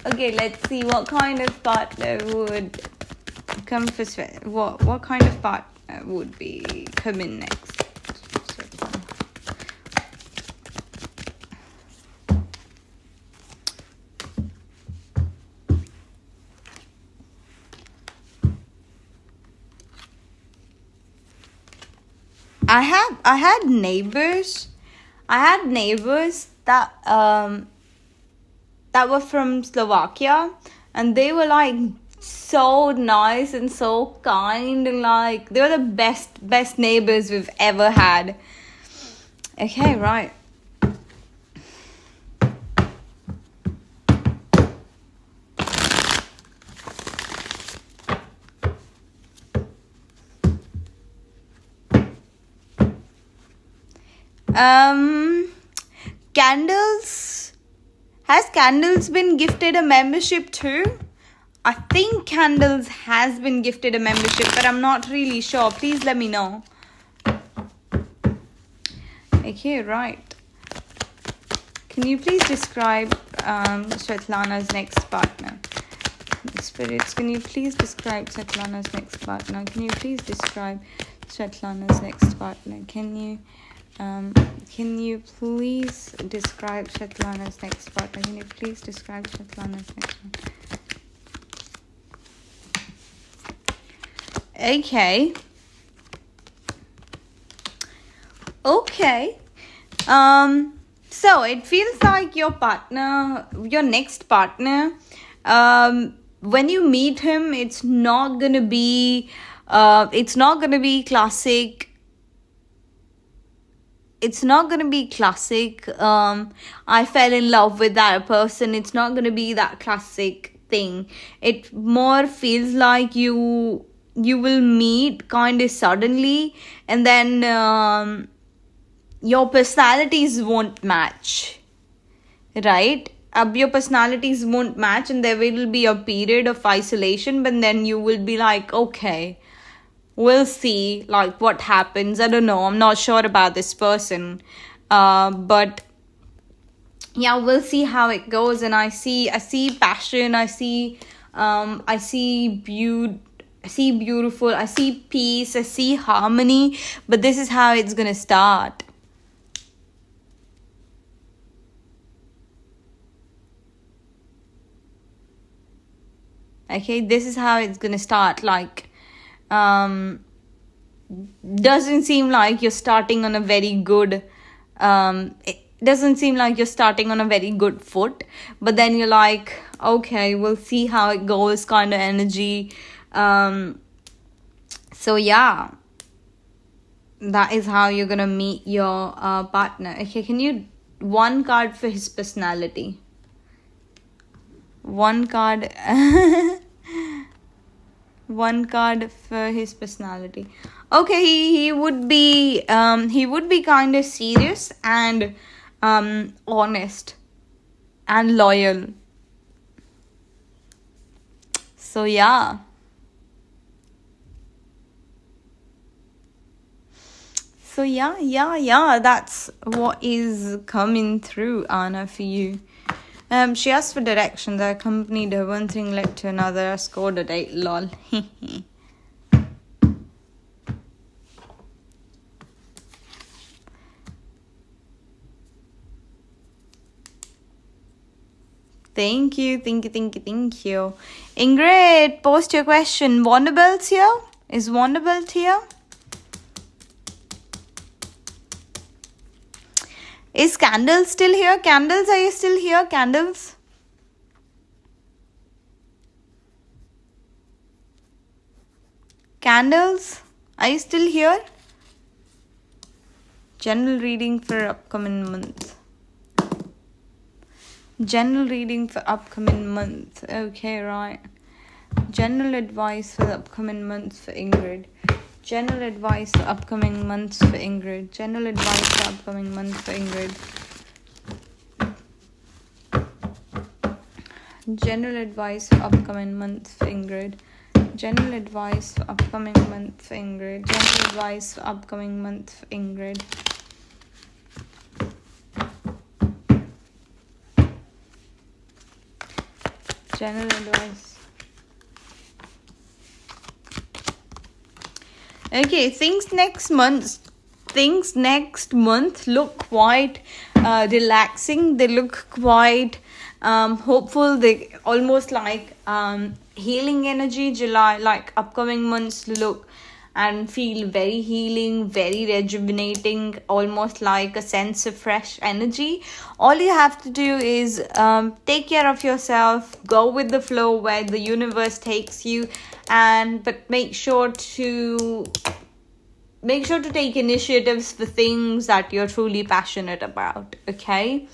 Okay, let's see what kind of partner would come for what kind of partner would be coming next. I had neighbors. I had neighbors that that were from Slovakia, and they were so nice and so kind, and they were the best neighbors we've ever had. Okay, right. Candles. Has Candles been gifted a membership too? I think Candles has been gifted a membership, but I'm not really sure. Please let me know. Okay, right. Can you please describe Svetlana's next partner? Spirits, can you please describe Svetlana's next partner? Can you please describe Svetlana's next partner? Can you please describe Svetlana's next partner? Can you please describe Svetlana's next partner? Okay. Okay. So it feels like your partner, your next partner, when you meet him, it's not gonna be classic. It's not gonna be classic. I fell in love with that person. It's not gonna be that classic thing. It more feels like you will meet kind of suddenly, and then your personalities won't match, right? Your personalities won't match, and there will be a period of isolation, but then you will be like, okay, we'll see, like, what happens. I don't know. I'm not sure about this person. But yeah, we'll see how it goes. And I see passion. I see beauty. I see beautiful. I see peace. I see harmony. But this is how it's gonna start. Okay, this is how it's gonna start. Like, doesn't seem like you're starting on a very good it doesn't seem like you're starting on a very good foot, but then you're like, okay, we'll see how it goes, kind of energy. So yeah, that is how you're gonna meet your partner. Okay, can you one card for his personality? One card. One card for his personality. Okay, he would be kind of serious and honest and loyal. So yeah. So yeah, that's what is coming through, Anna, for you. She asked for directions. I accompanied her. One thing led to another. I scored a date. Lol. Thank you. Ingrid, post your question. Wonderbelt here? Is Wonderbelt here? Is Candles still here? Candles, are you still here? Candles? Candles, are you still here? General reading for upcoming month. General reading for upcoming month. Okay, right. General advice for the upcoming months for Ingrid. General advice for upcoming months for Ingrid. General advice for upcoming months for Ingrid. General advice for upcoming months for Ingrid. General advice for upcoming month for Ingrid. General advice for upcoming month for Ingrid. General advice. Okay, things next month look quite relaxing. They look quite hopeful. They almost like healing energy. July, like upcoming months look and feel very healing, very rejuvenating, almost like a sense of fresh energy. All you have to do is take care of yourself, go with the flow where the universe takes you, but make sure to take initiatives for things that you're truly passionate about. Okay.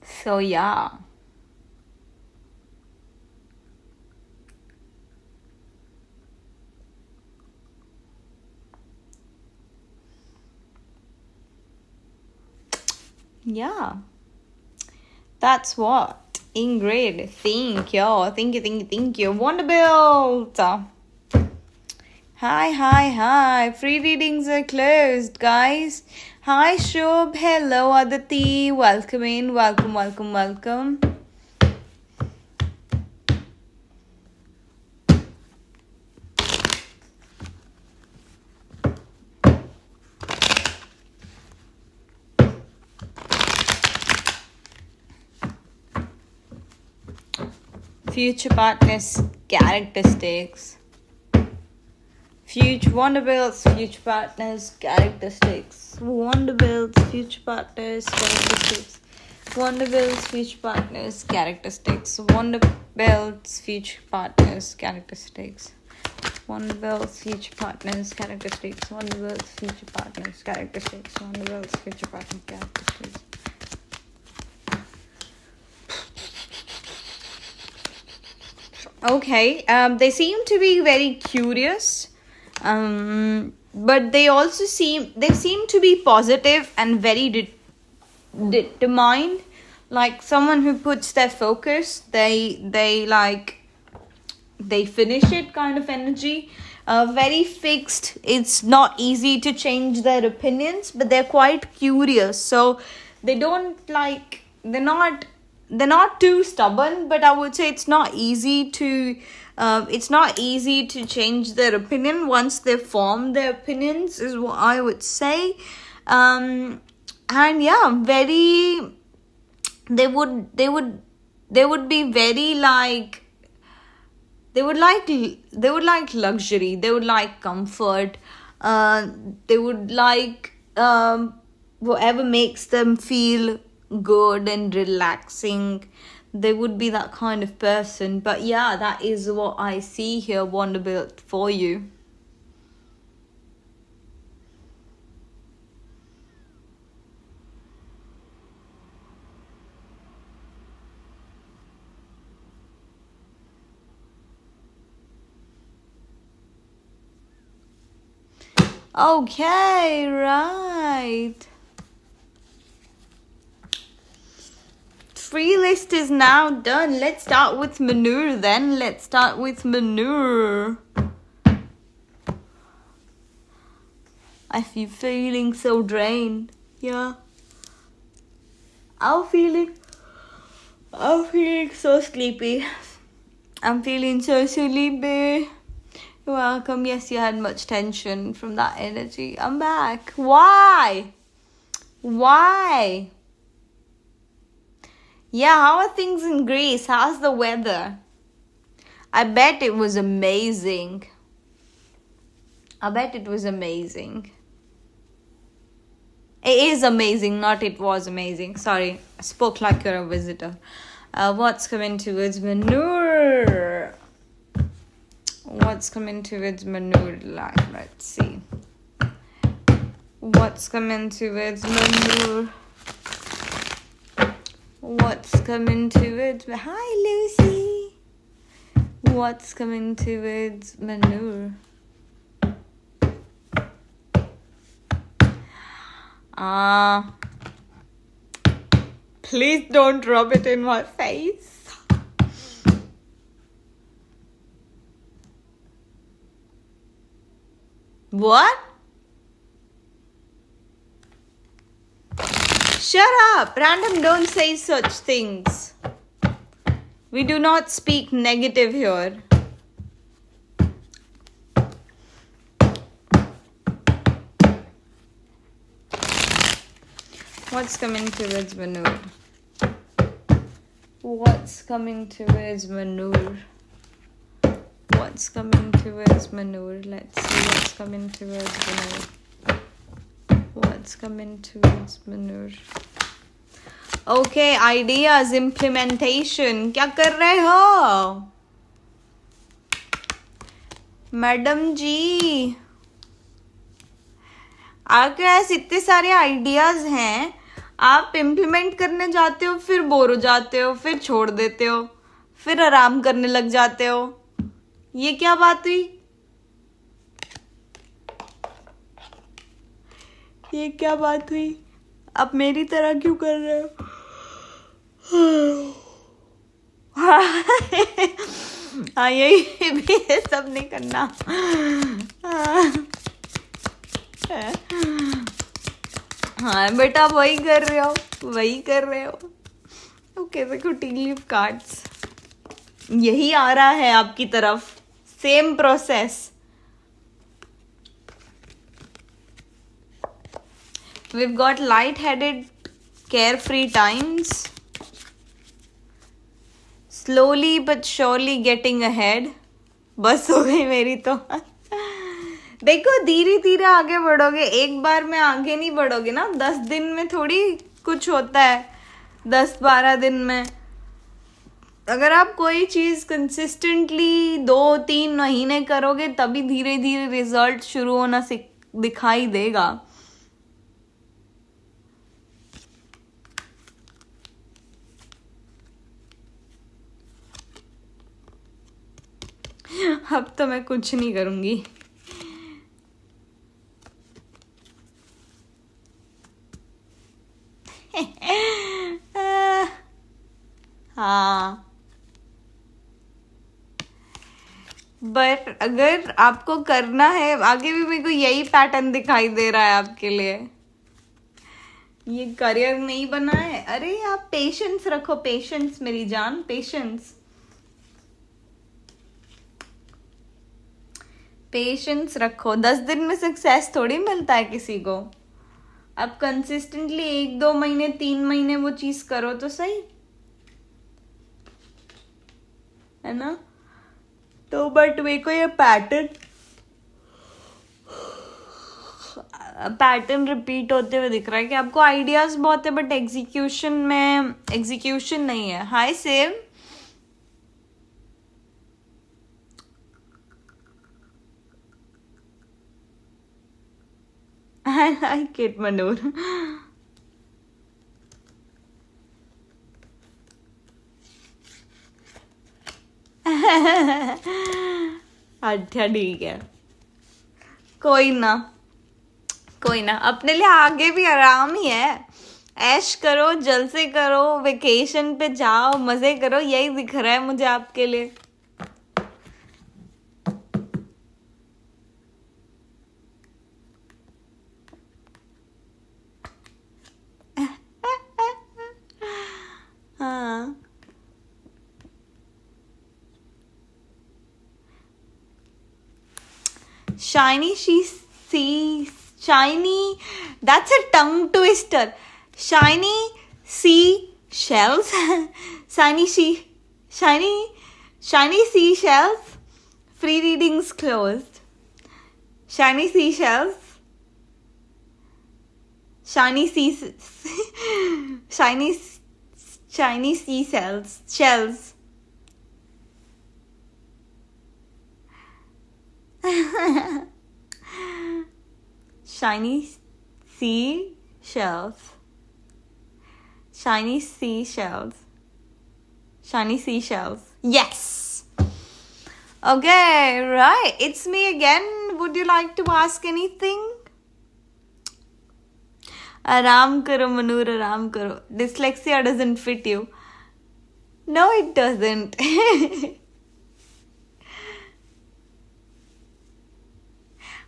So yeah. Yeah. That's what. Ingrid. Thank you. Wonderful. Hi. Free readings are closed, guys. Hi, Shubh. Hello, Aditi. Welcome in. Welcome. future partners' characteristics. Vanderbilt's future partners' characteristics. Vanderbilt's future partners' characteristics. Vanderbilt's future partners' characteristics. Vanderbilt's future partners' characteristics. Vanderbilt's future partners' characteristics. Vanderbilt's future partners' characteristics. Vanderbilt's future partners' characteristics. Okay, they seem to be very curious, but they seem to be positive and very determined. Like someone who puts their focus, they finish it kind of energy. Very fixed. It's not easy to change their opinions, but they're quite curious. So they don't like. They're not too stubborn, but I would say it's not easy to change their opinion once they form their opinions, is what I would say. And yeah, very. They would be very like. They would like luxury. They would like comfort. They would like whatever makes them feel good and relaxing. They would be that kind of person. But yeah, that is what I see here, Vanderbilt, for you. Okay, right. Free list is now done. Let's start with manure then. Let's start with manure. I feel feeling so drained. Yeah. I'm feeling so sleepy. I'm feeling so sleepy. You're welcome. Yes, you had much tension from that energy. I'm back. Why? Yeah, how are things in Greece? How's the weather? I bet it was amazing. It is amazing, not it was amazing. Sorry, I spoke like you're a visitor. What's coming towards manure? Let's see. What's coming towards manure? Hi, Lucy. What's coming towards manure? Please don't rub it in my face. What? Shut up! Random, don't say such things. We do not speak negative here. What's coming towards manure? Let's see what's coming towards manure. Okay, ideas, implementation. क्या कर रहे हो? Madam जी, आपके पास इतने सारे ideas हैं, आप implement करने जाते हो, फिर बोर हो जाते हो, फिर छोड़ देते हो, फिर आराम करने लग जाते हो. ये क्या बात हुई? आप मेरी तरह क्यों कर रहे हो? हाँ, यही भी है, सब नहीं करना. हाँ बेटा, वही कर रहे हो. ओके, देखो टी लीफ कार्ड्स यही आ रहा है आपकी तरफ. Same process. We've got light-headed, carefree times. slowly but surely getting ahead. बस हो गई मेरी तो. देखो धीरे धीरे आगे बढ़ोगे, एक बार में आगे नहीं बढ़ोगे ना. 10 दिन में थोड़ी कुछ होता है, 10-12 दिन में. अगर आप कोई चीज कंसिस्टेंटली 2-3 महीने करोगे तभी धीरे धीरे रिजल्ट शुरू होना दिखाई देगा. अब तो मैं कुछ नहीं करूंगी. हाँ, बट अगर आपको करना है आगे भी, मेरे को यही पैटर्न दिखाई दे रहा है आपके लिए. ये करियर नहीं बना है. अरे आप पेशेंस रखो, पेशेंस मेरी जान, पेशेंस. पेशेंस रखो. 10 दिन में सक्सेस थोड़ी मिलता है किसी को. आप कंसिस्टेंटली 1-2 महीने 3 महीने वो चीज करो तो सही है ना. तो बट मेरे को ये पैटर्न रिपीट होते हुए दिख रहा है कि आपको आइडियाज बहुत है बट एग्जीक्यूशन नहीं है. हाय save. I like it, Manur. अच्छा ठीक है, कोई ना कोई ना. अपने लिए आगे भी आराम ही है. ऐश करो, जलसे करो, वेकेशन पे जाओ, मजे करो. यही दिख रहा है मुझे आपके लिए. हाँ, shiny shiny, that's a tongue twister. Shiny seashells. shiny seashells. Free readings closed. Shiny seashells. Shiny seashells. Shells. Shiny seashells. Shiny seashells. Shiny seashells. Yes. Okay, right. It's me again. Would you like to ask anything? आराम करो मनूर, आराम करो. Dyslexia doesn't fit you. No, it doesn't.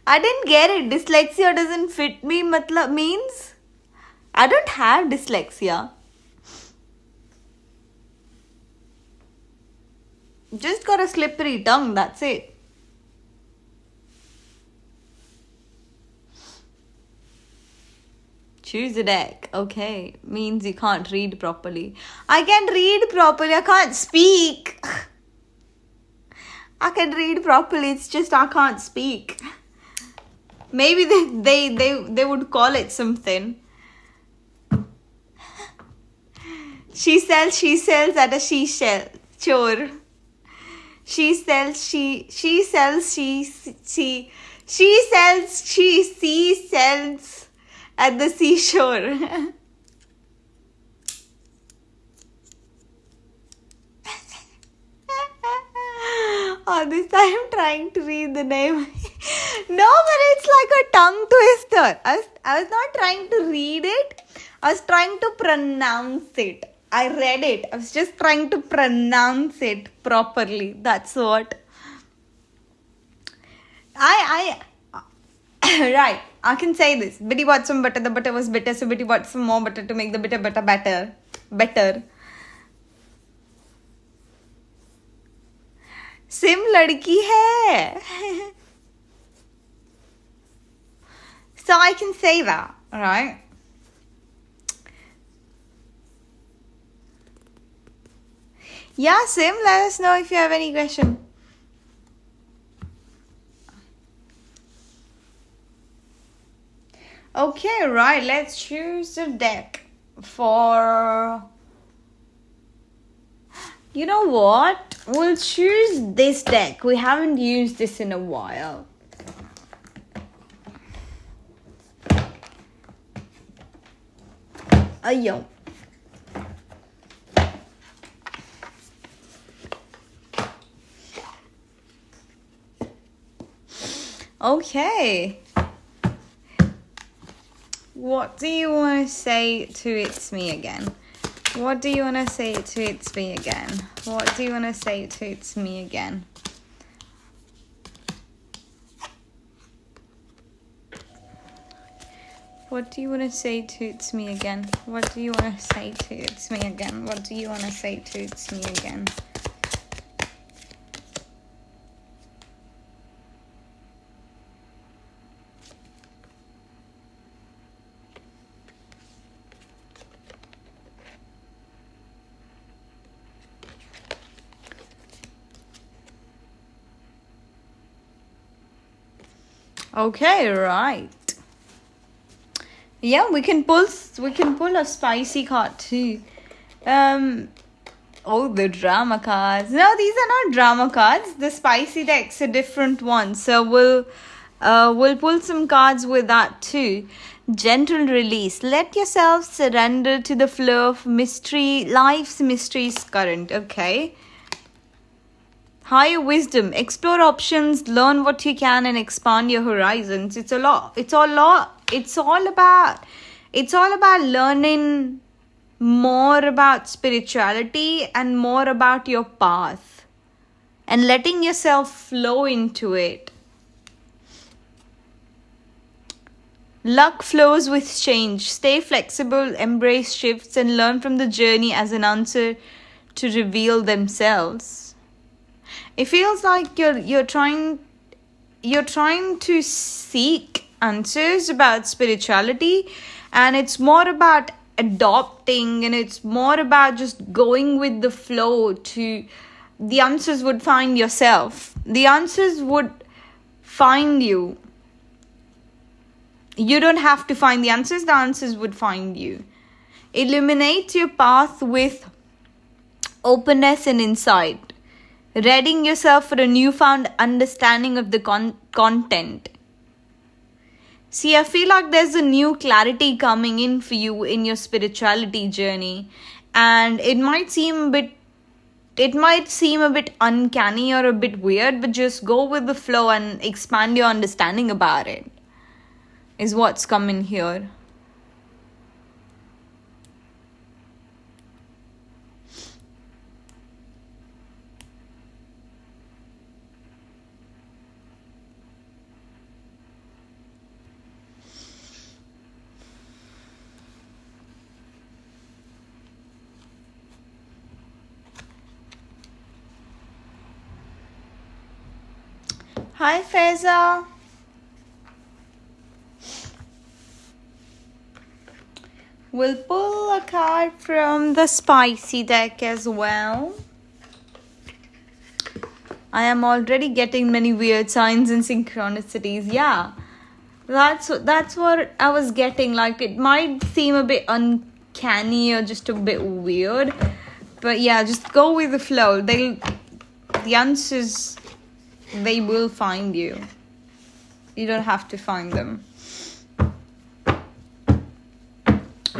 I didn't get it. Dyslexia doesn't fit me matlab means I don't have dyslexia. Just got a slippery tongue, that's it. Choose a deck. Okay, means you can't read properly. I can read properly, I can't speak. I can read properly, it's just I can't speak. Maybe they would call it something. She sells at a seashell. Chore. She sells at the seashore. Oh, this time I'm trying to read the name. No, but it's like a tongue twister. I was not trying to read it. I was trying to pronounce it. I read it. I was just trying to pronounce it properly. That's what. Right. I can say this. Bitty bought some butter. The butter was bitter, so Bitty bought some more butter to make the bitter butter better. SIM लड़की है. So I can say that, right? Yeah, Sim, let us know if you have any question. Okay, right, let's choose the deck for... You know what? We'll choose this deck. We haven't used this in a while. Ayo. Okay. What do you want to say to It's Me Again? What do you want to say to It's Me Again? What do you want to say to It's Me Again? What do you want to say to It's Me Again? What do you want to say to It's Me Again? What do you want to say to It's Me Again? Okay, right. Yeah, we can pull a spicy card too. Oh, the drama cards. No, these are not drama cards. The spicy deck's a different one. So we'll pull some cards with that too. Gentle release. Let yourself surrender to the flow of mystery. Life's mysteries current. Okay. Higher wisdom. Explore options. Learn what you can and expand your horizons. It's all about learning more about spirituality and more about your path and letting yourself flow into it. Luck flows with change. Stay flexible, embrace shifts, and learn from the journey as an answer to reveal themselves. It feels like you're trying to seek answers about spirituality, and it's more about adopting, and it's more about just going with the flow. To the answers would find yourself. The answers would find you. You don't have to find the answers would find you. Illuminate your path with openness and insight, readying yourself for a newfound understanding of the content. See, I feel like there's a new clarity coming in for you in your spirituality journey, and it might seem a bit uncanny or a bit weird, but just go with the flow and expand your understanding about it, is what's coming here. Hi, Feza. We'll pull a card from the spicy deck as well. I am already getting many weird signs and synchronicities. Yeah, that's what I was getting. Like, it might seem a bit uncanny or just a bit weird, but yeah, just go with the flow. The answers, they will find you. You don't have to find them.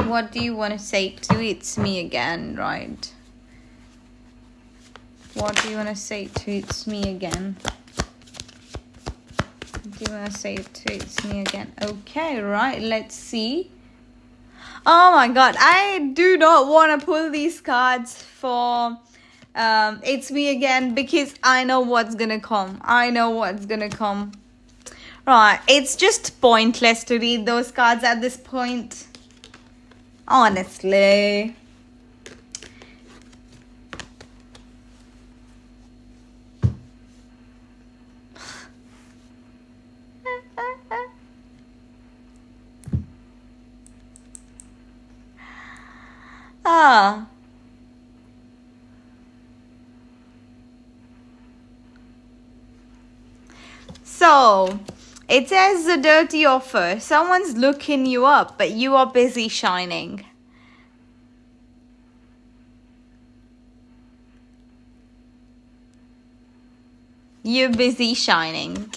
What do you want to say to It's Me Again, right? What do you want to say to It's Me Again? What do you want to say to It's Me Again? Okay, right, let's see. Oh my god, I do not want to pull these cards for It's Me Again, because I know what's gonna come. Right, it's just pointless to read those cards at this point. Honestly. Ah. So, it says a dirty offer. Someone's looking you up, but you are busy shining. You're busy shining.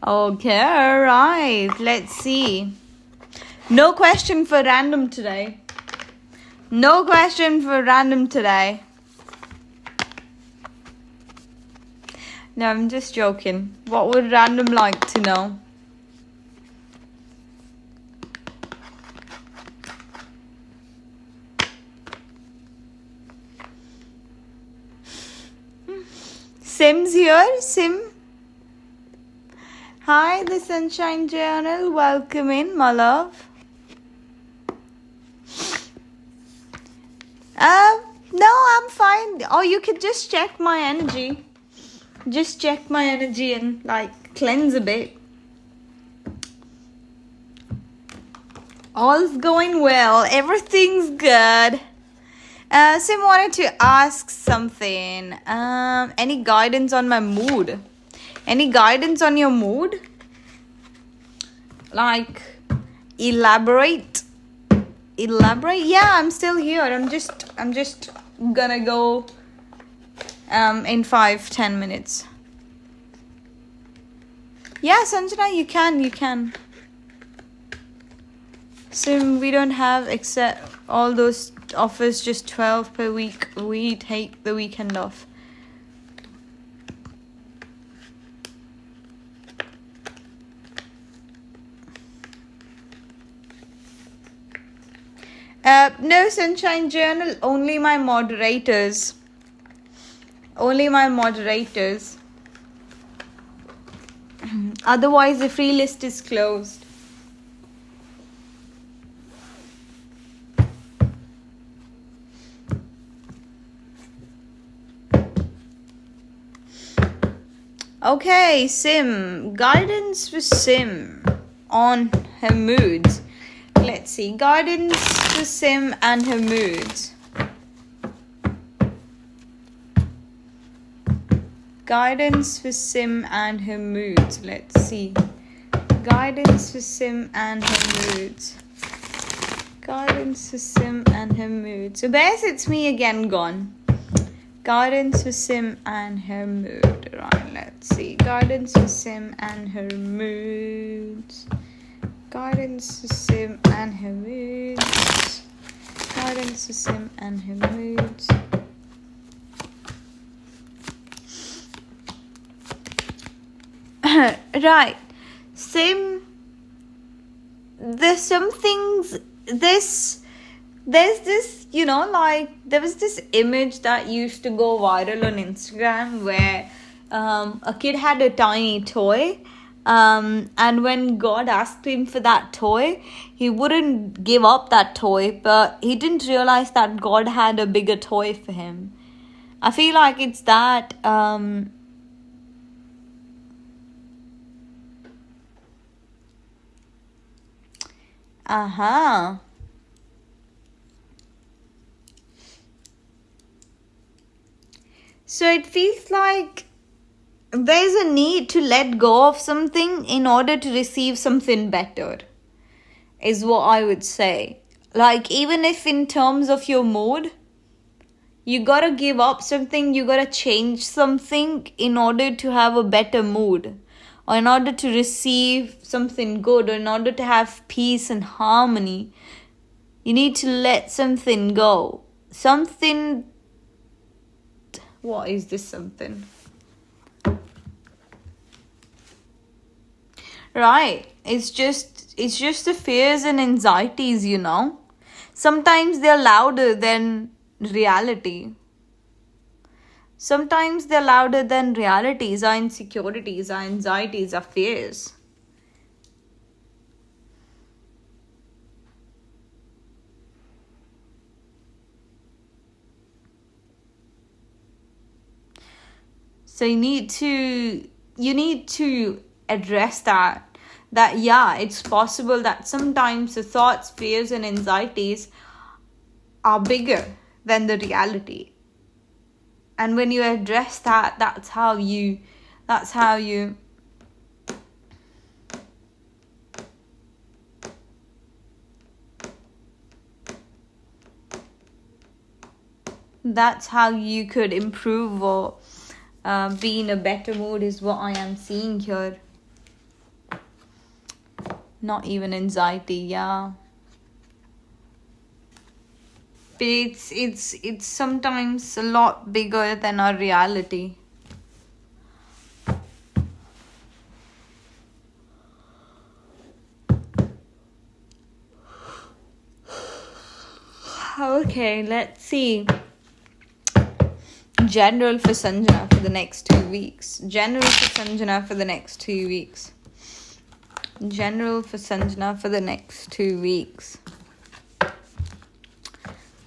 Okay, alright. Let's see. No question for random today. No question for random today. No, I'm just joking. What would random like to know? Sim's here. Sim. Hi, the Sunshine Journal. Welcome in, my love. No, I'm fine. Or you could just check my energy. Just check my energy and like cleanse a bit. All's going well. Everything's good. Sim wanted to ask something. Any guidance on my mood? Any guidance on your mood? Like, elaborate. Yeah, I'm still here. I'm just gonna go in 5-10 minutes. Yeah, Sanjana, you can. Sim, we don't have except all those offers, just 12 per week. We take the weekend off. No, Sunshine Journal, only my moderators. Only my moderators. Otherwise, the free list is closed. Okay, Sim. Guidance for Sim on her moods. Let's see. Guidance for Sim and her moods. Guidance for Sim and her moods. Let's see. Guidance for Sim and her moods. Guidance for Sim and her moods. So, Bears, it's me again gone. Guidance for Sim and her mood. Right, let's see. Guidance for Sim and her moods. Guidance for Sim and her moods. Guidance for Sim and her moods. Right. Sim, there's some things, there's this, like, there was this image that used to go viral on Instagram where a kid had a tiny toy, and when God asked him for that toy, he wouldn't give up that toy, but he didn't realize that God had a bigger toy for him. I feel like it's that, So it feels like there's a need to let go of something in order to receive something better, is what I would say. Like, even if in terms of your mood, you gotta give up something, you gotta change something in order to have a better mood, or in order to receive something good, or in order to have peace and harmony. You need to let something go. Something. What is this something? Right. It's just the fears and anxieties, Sometimes they're louder than reality. Sometimes they're louder than realities, our insecurities, our anxieties, our fears. So you need to you need to address that yeah, it's possible that sometimes the thoughts, fears and anxieties are bigger than the reality. And when you address that, that's how you that's how you could improve or be in a better mood, is what I am seeing here. Not even anxiety, yeah. But it's sometimes a lot bigger than our reality. Okay, let's see. General for Sanjana for the next 2 weeks. General for Sanjana for the next 2 weeks. General for Sanjana for the next 2 weeks.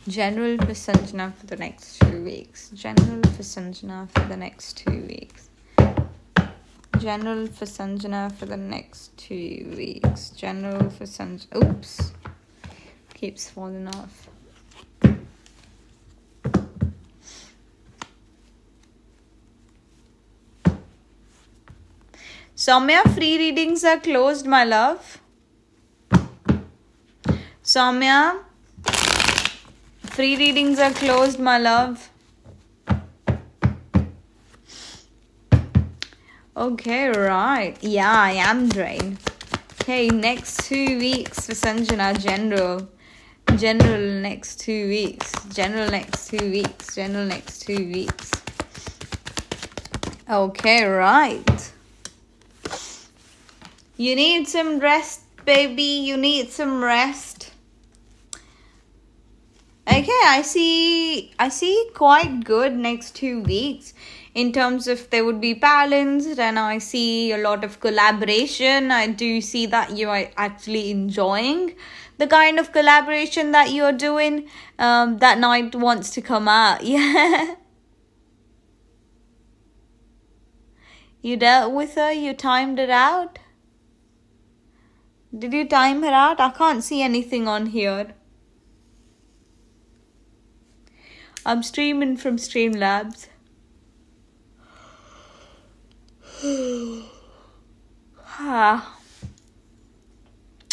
General for Sanjana for the next 2 weeks. General for Sanjana for the next 2 weeks. General for Sanjana for the next 2 weeks. General for Sanjana. Oops. Keeps falling off. Soumya, free readings are closed, my love. Soumya, free readings are closed, my love. Okay, right. Yeah, I am drained. Okay, next 2 weeks for Sanjana, general. General next 2 weeks. General next 2 weeks. General next 2 weeks. Okay, right. You need some rest, baby. You need some rest. Okay, I see quite good next 2 weeks in terms of there would be balanced, and I see a lot of collaboration. I do see that you are actually enjoying the kind of collaboration that you're doing. That night wants to come out. Yeah. You dealt with her? You timed it out? Did you time her out? I can't see anything on here. I'm streaming from Streamlabs.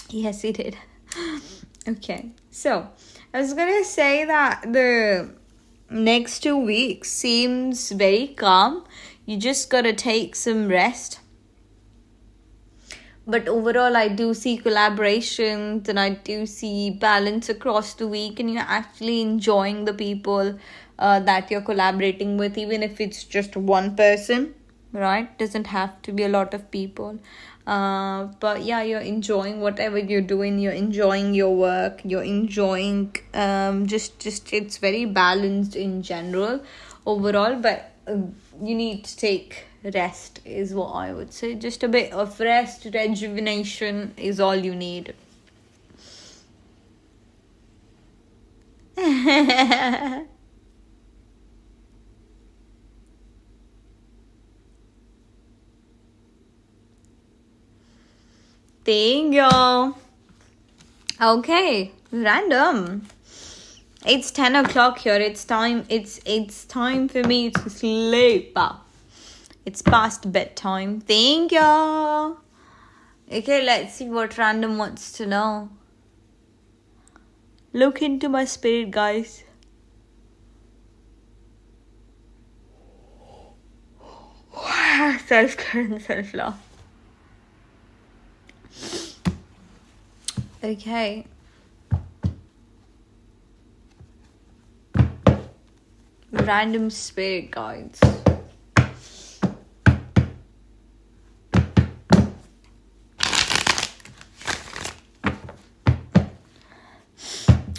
Yes, he did. Okay, so I was gonna say that the next 2 weeks seems very calm. You just gotta take some rest. But overall, I do see collaborations and I do see balance across the week, and you're actually enjoying the people that you're collaborating with, even if it's just one person, right? Doesn't have to be a lot of people. But yeah, you're enjoying whatever you're doing. You're enjoying your work. You're enjoying just it's very balanced in general overall. But you need to take rest is what I would say. Just a bit of rest, rejuvenation is all you need. Thank you. Okay, random. It's 10 o'clock here. It's time for me to sleep. It's past bedtime. Thank you. Okay, let's see what random wants to know. Look into my spirit, guys. Self-care and self-love. Okay. Random spirit guides.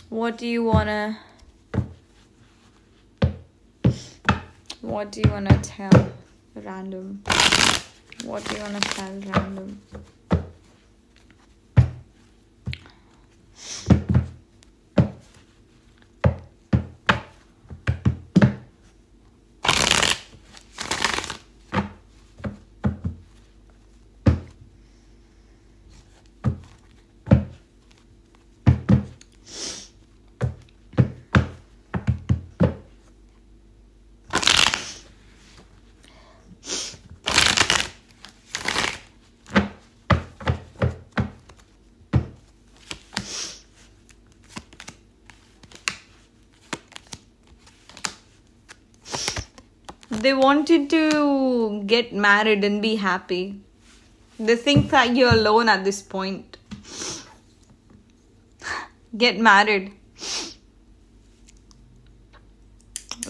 What do you wanna tell random? What do you wanna tell random? They wanted to get married and be happy. They think that you're alone at this point. Get married.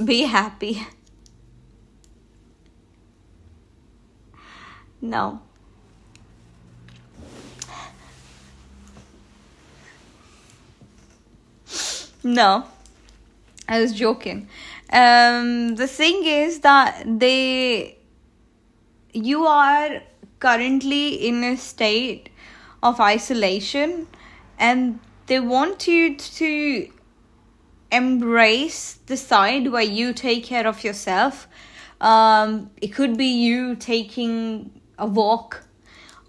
Be happy. No. No. I was joking. The thing is that you are currently in a state of isolation, and they want you to embrace the side where you take care of yourself. It could be you taking a walk,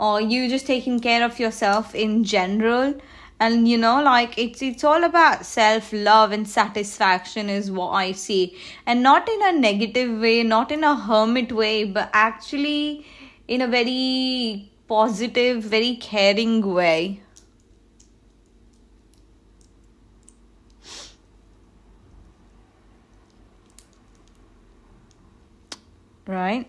or you just taking care of yourself in general. And like it's all about self-love and satisfaction is what I see, and not in a negative way, not in a hermit way, but actually in a very positive, very caring way. Right?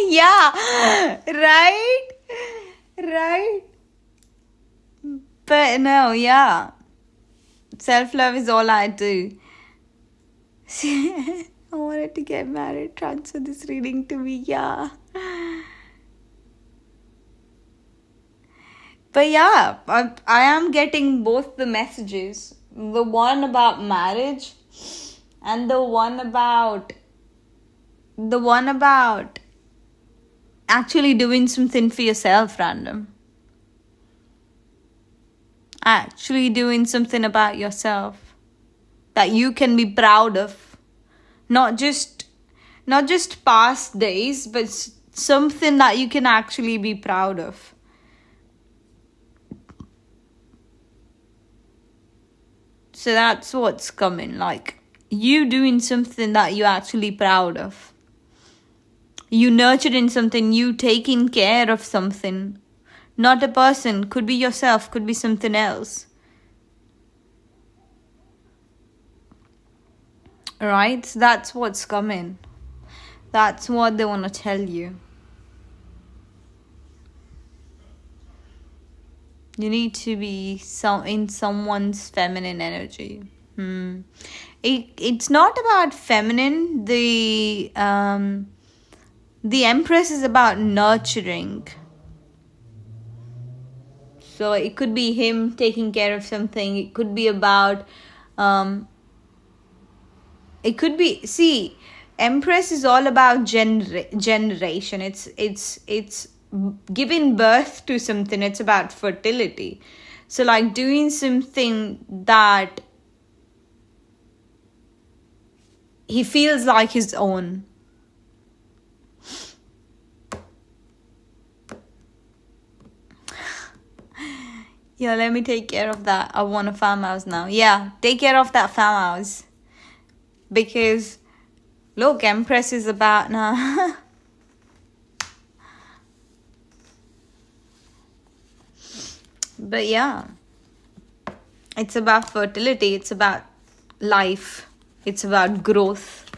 Yeah, right, right. But no, yeah, self-love is all I do. I wanted to get married. Transfer this reading to me, yeah. But yeah, I am getting both the messages. The one about marriage and the one about actually doing something for yourself, random. Actually doing something about yourself that you can be proud of. Not just past days, but something that you can actually be proud of. So that's what's coming, like you doing something that you're actually proud of. You nurturing something, you taking care of something. Not a person, could be yourself, could be something else. Right? So that's what's coming. That's what they want to tell you. You need to be in someone's feminine energy. It's not about feminine. The Empress is about nurturing. So it could be him taking care of something. It could be about it could be, see, Empress is all about generation. It's giving birth to something. It's about fertility. So like doing something that he feels like his own. Yeah, let me take care of that. I want a farmhouse now. Yeah, take care of that farmhouse. Because, look, Empress is about now. But yeah, it's about fertility. It's about life. It's about growth.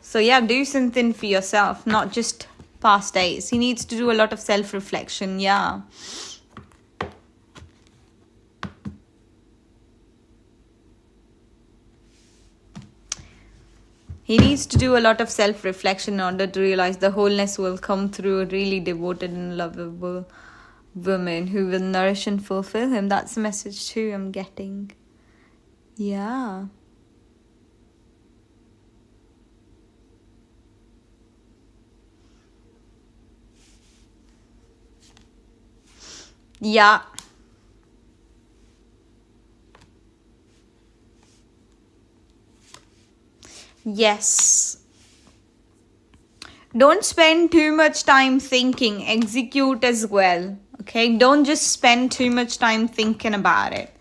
So yeah, do something for yourself, not just past days. He needs to do a lot of self-reflection. Yeah. He needs to do a lot of self-reflection in order to realize the wholeness will come through a really devoted and lovable woman who will nourish and fulfill him. That's the message too I'm getting. Yeah. Yeah. Yes. Don't spend too much time thinking. Execute as well. Okay? Don't just spend too much time thinking about it.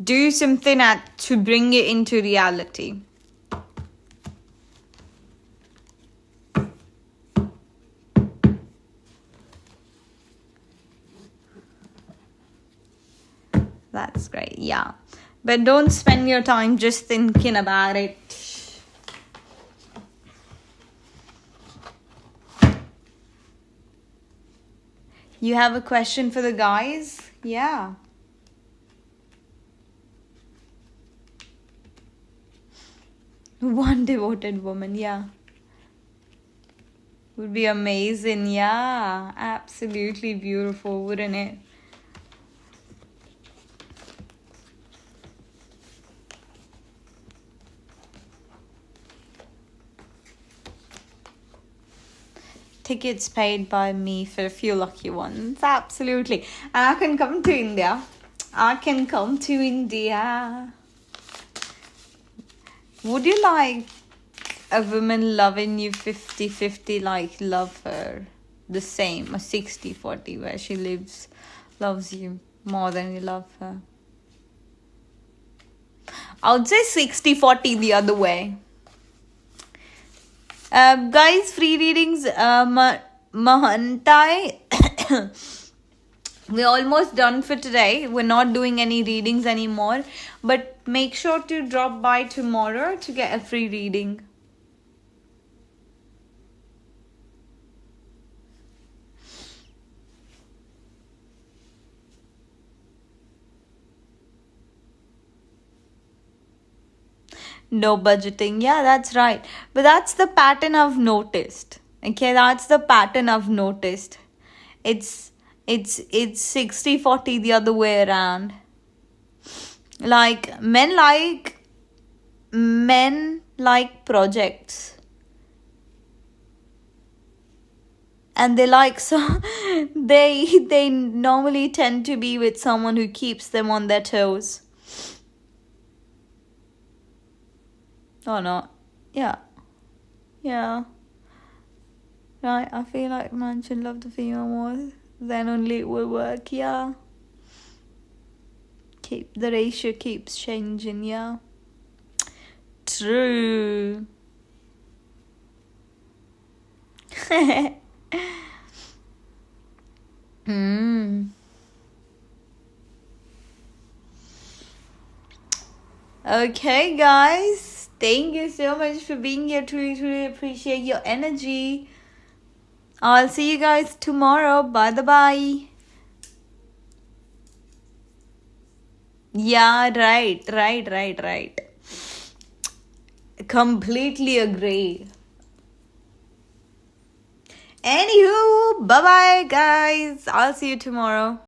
Do something to bring it into reality. That's great. Yeah. But don't spend your time just thinking about it. You have a question for the guys? Yeah. One devoted woman, yeah. Would be amazing, yeah. Absolutely beautiful, wouldn't it? Tickets paid by me for a few lucky ones. Absolutely. And I can come to India. I can come to India. Would you like a woman loving you 50-50, like love her the same, or 60-40, where she loves you more than you love her? I would say 60-40 the other way. Guys, free readings, Mahantai. We're almost done for today. We're not doing any readings anymore. But make sure to drop by tomorrow to get a free reading. No budgeting. Yeah, that's right. But that's the pattern I've noticed. Okay, that's the pattern I've noticed. It's 60-40 the other way around. Like men like projects. And they like they normally tend to be with someone who keeps them on their toes. Or not. Yeah. Yeah. Right, I feel like man should love the female more. Then only it will work, yeah. The ratio keeps changing, yeah. True. Okay, guys. Thank you so much for being here. Truly appreciate your energy. I'll see you guys tomorrow. Bye. Yeah, right. Completely agree. Anywho, bye guys. I'll see you tomorrow.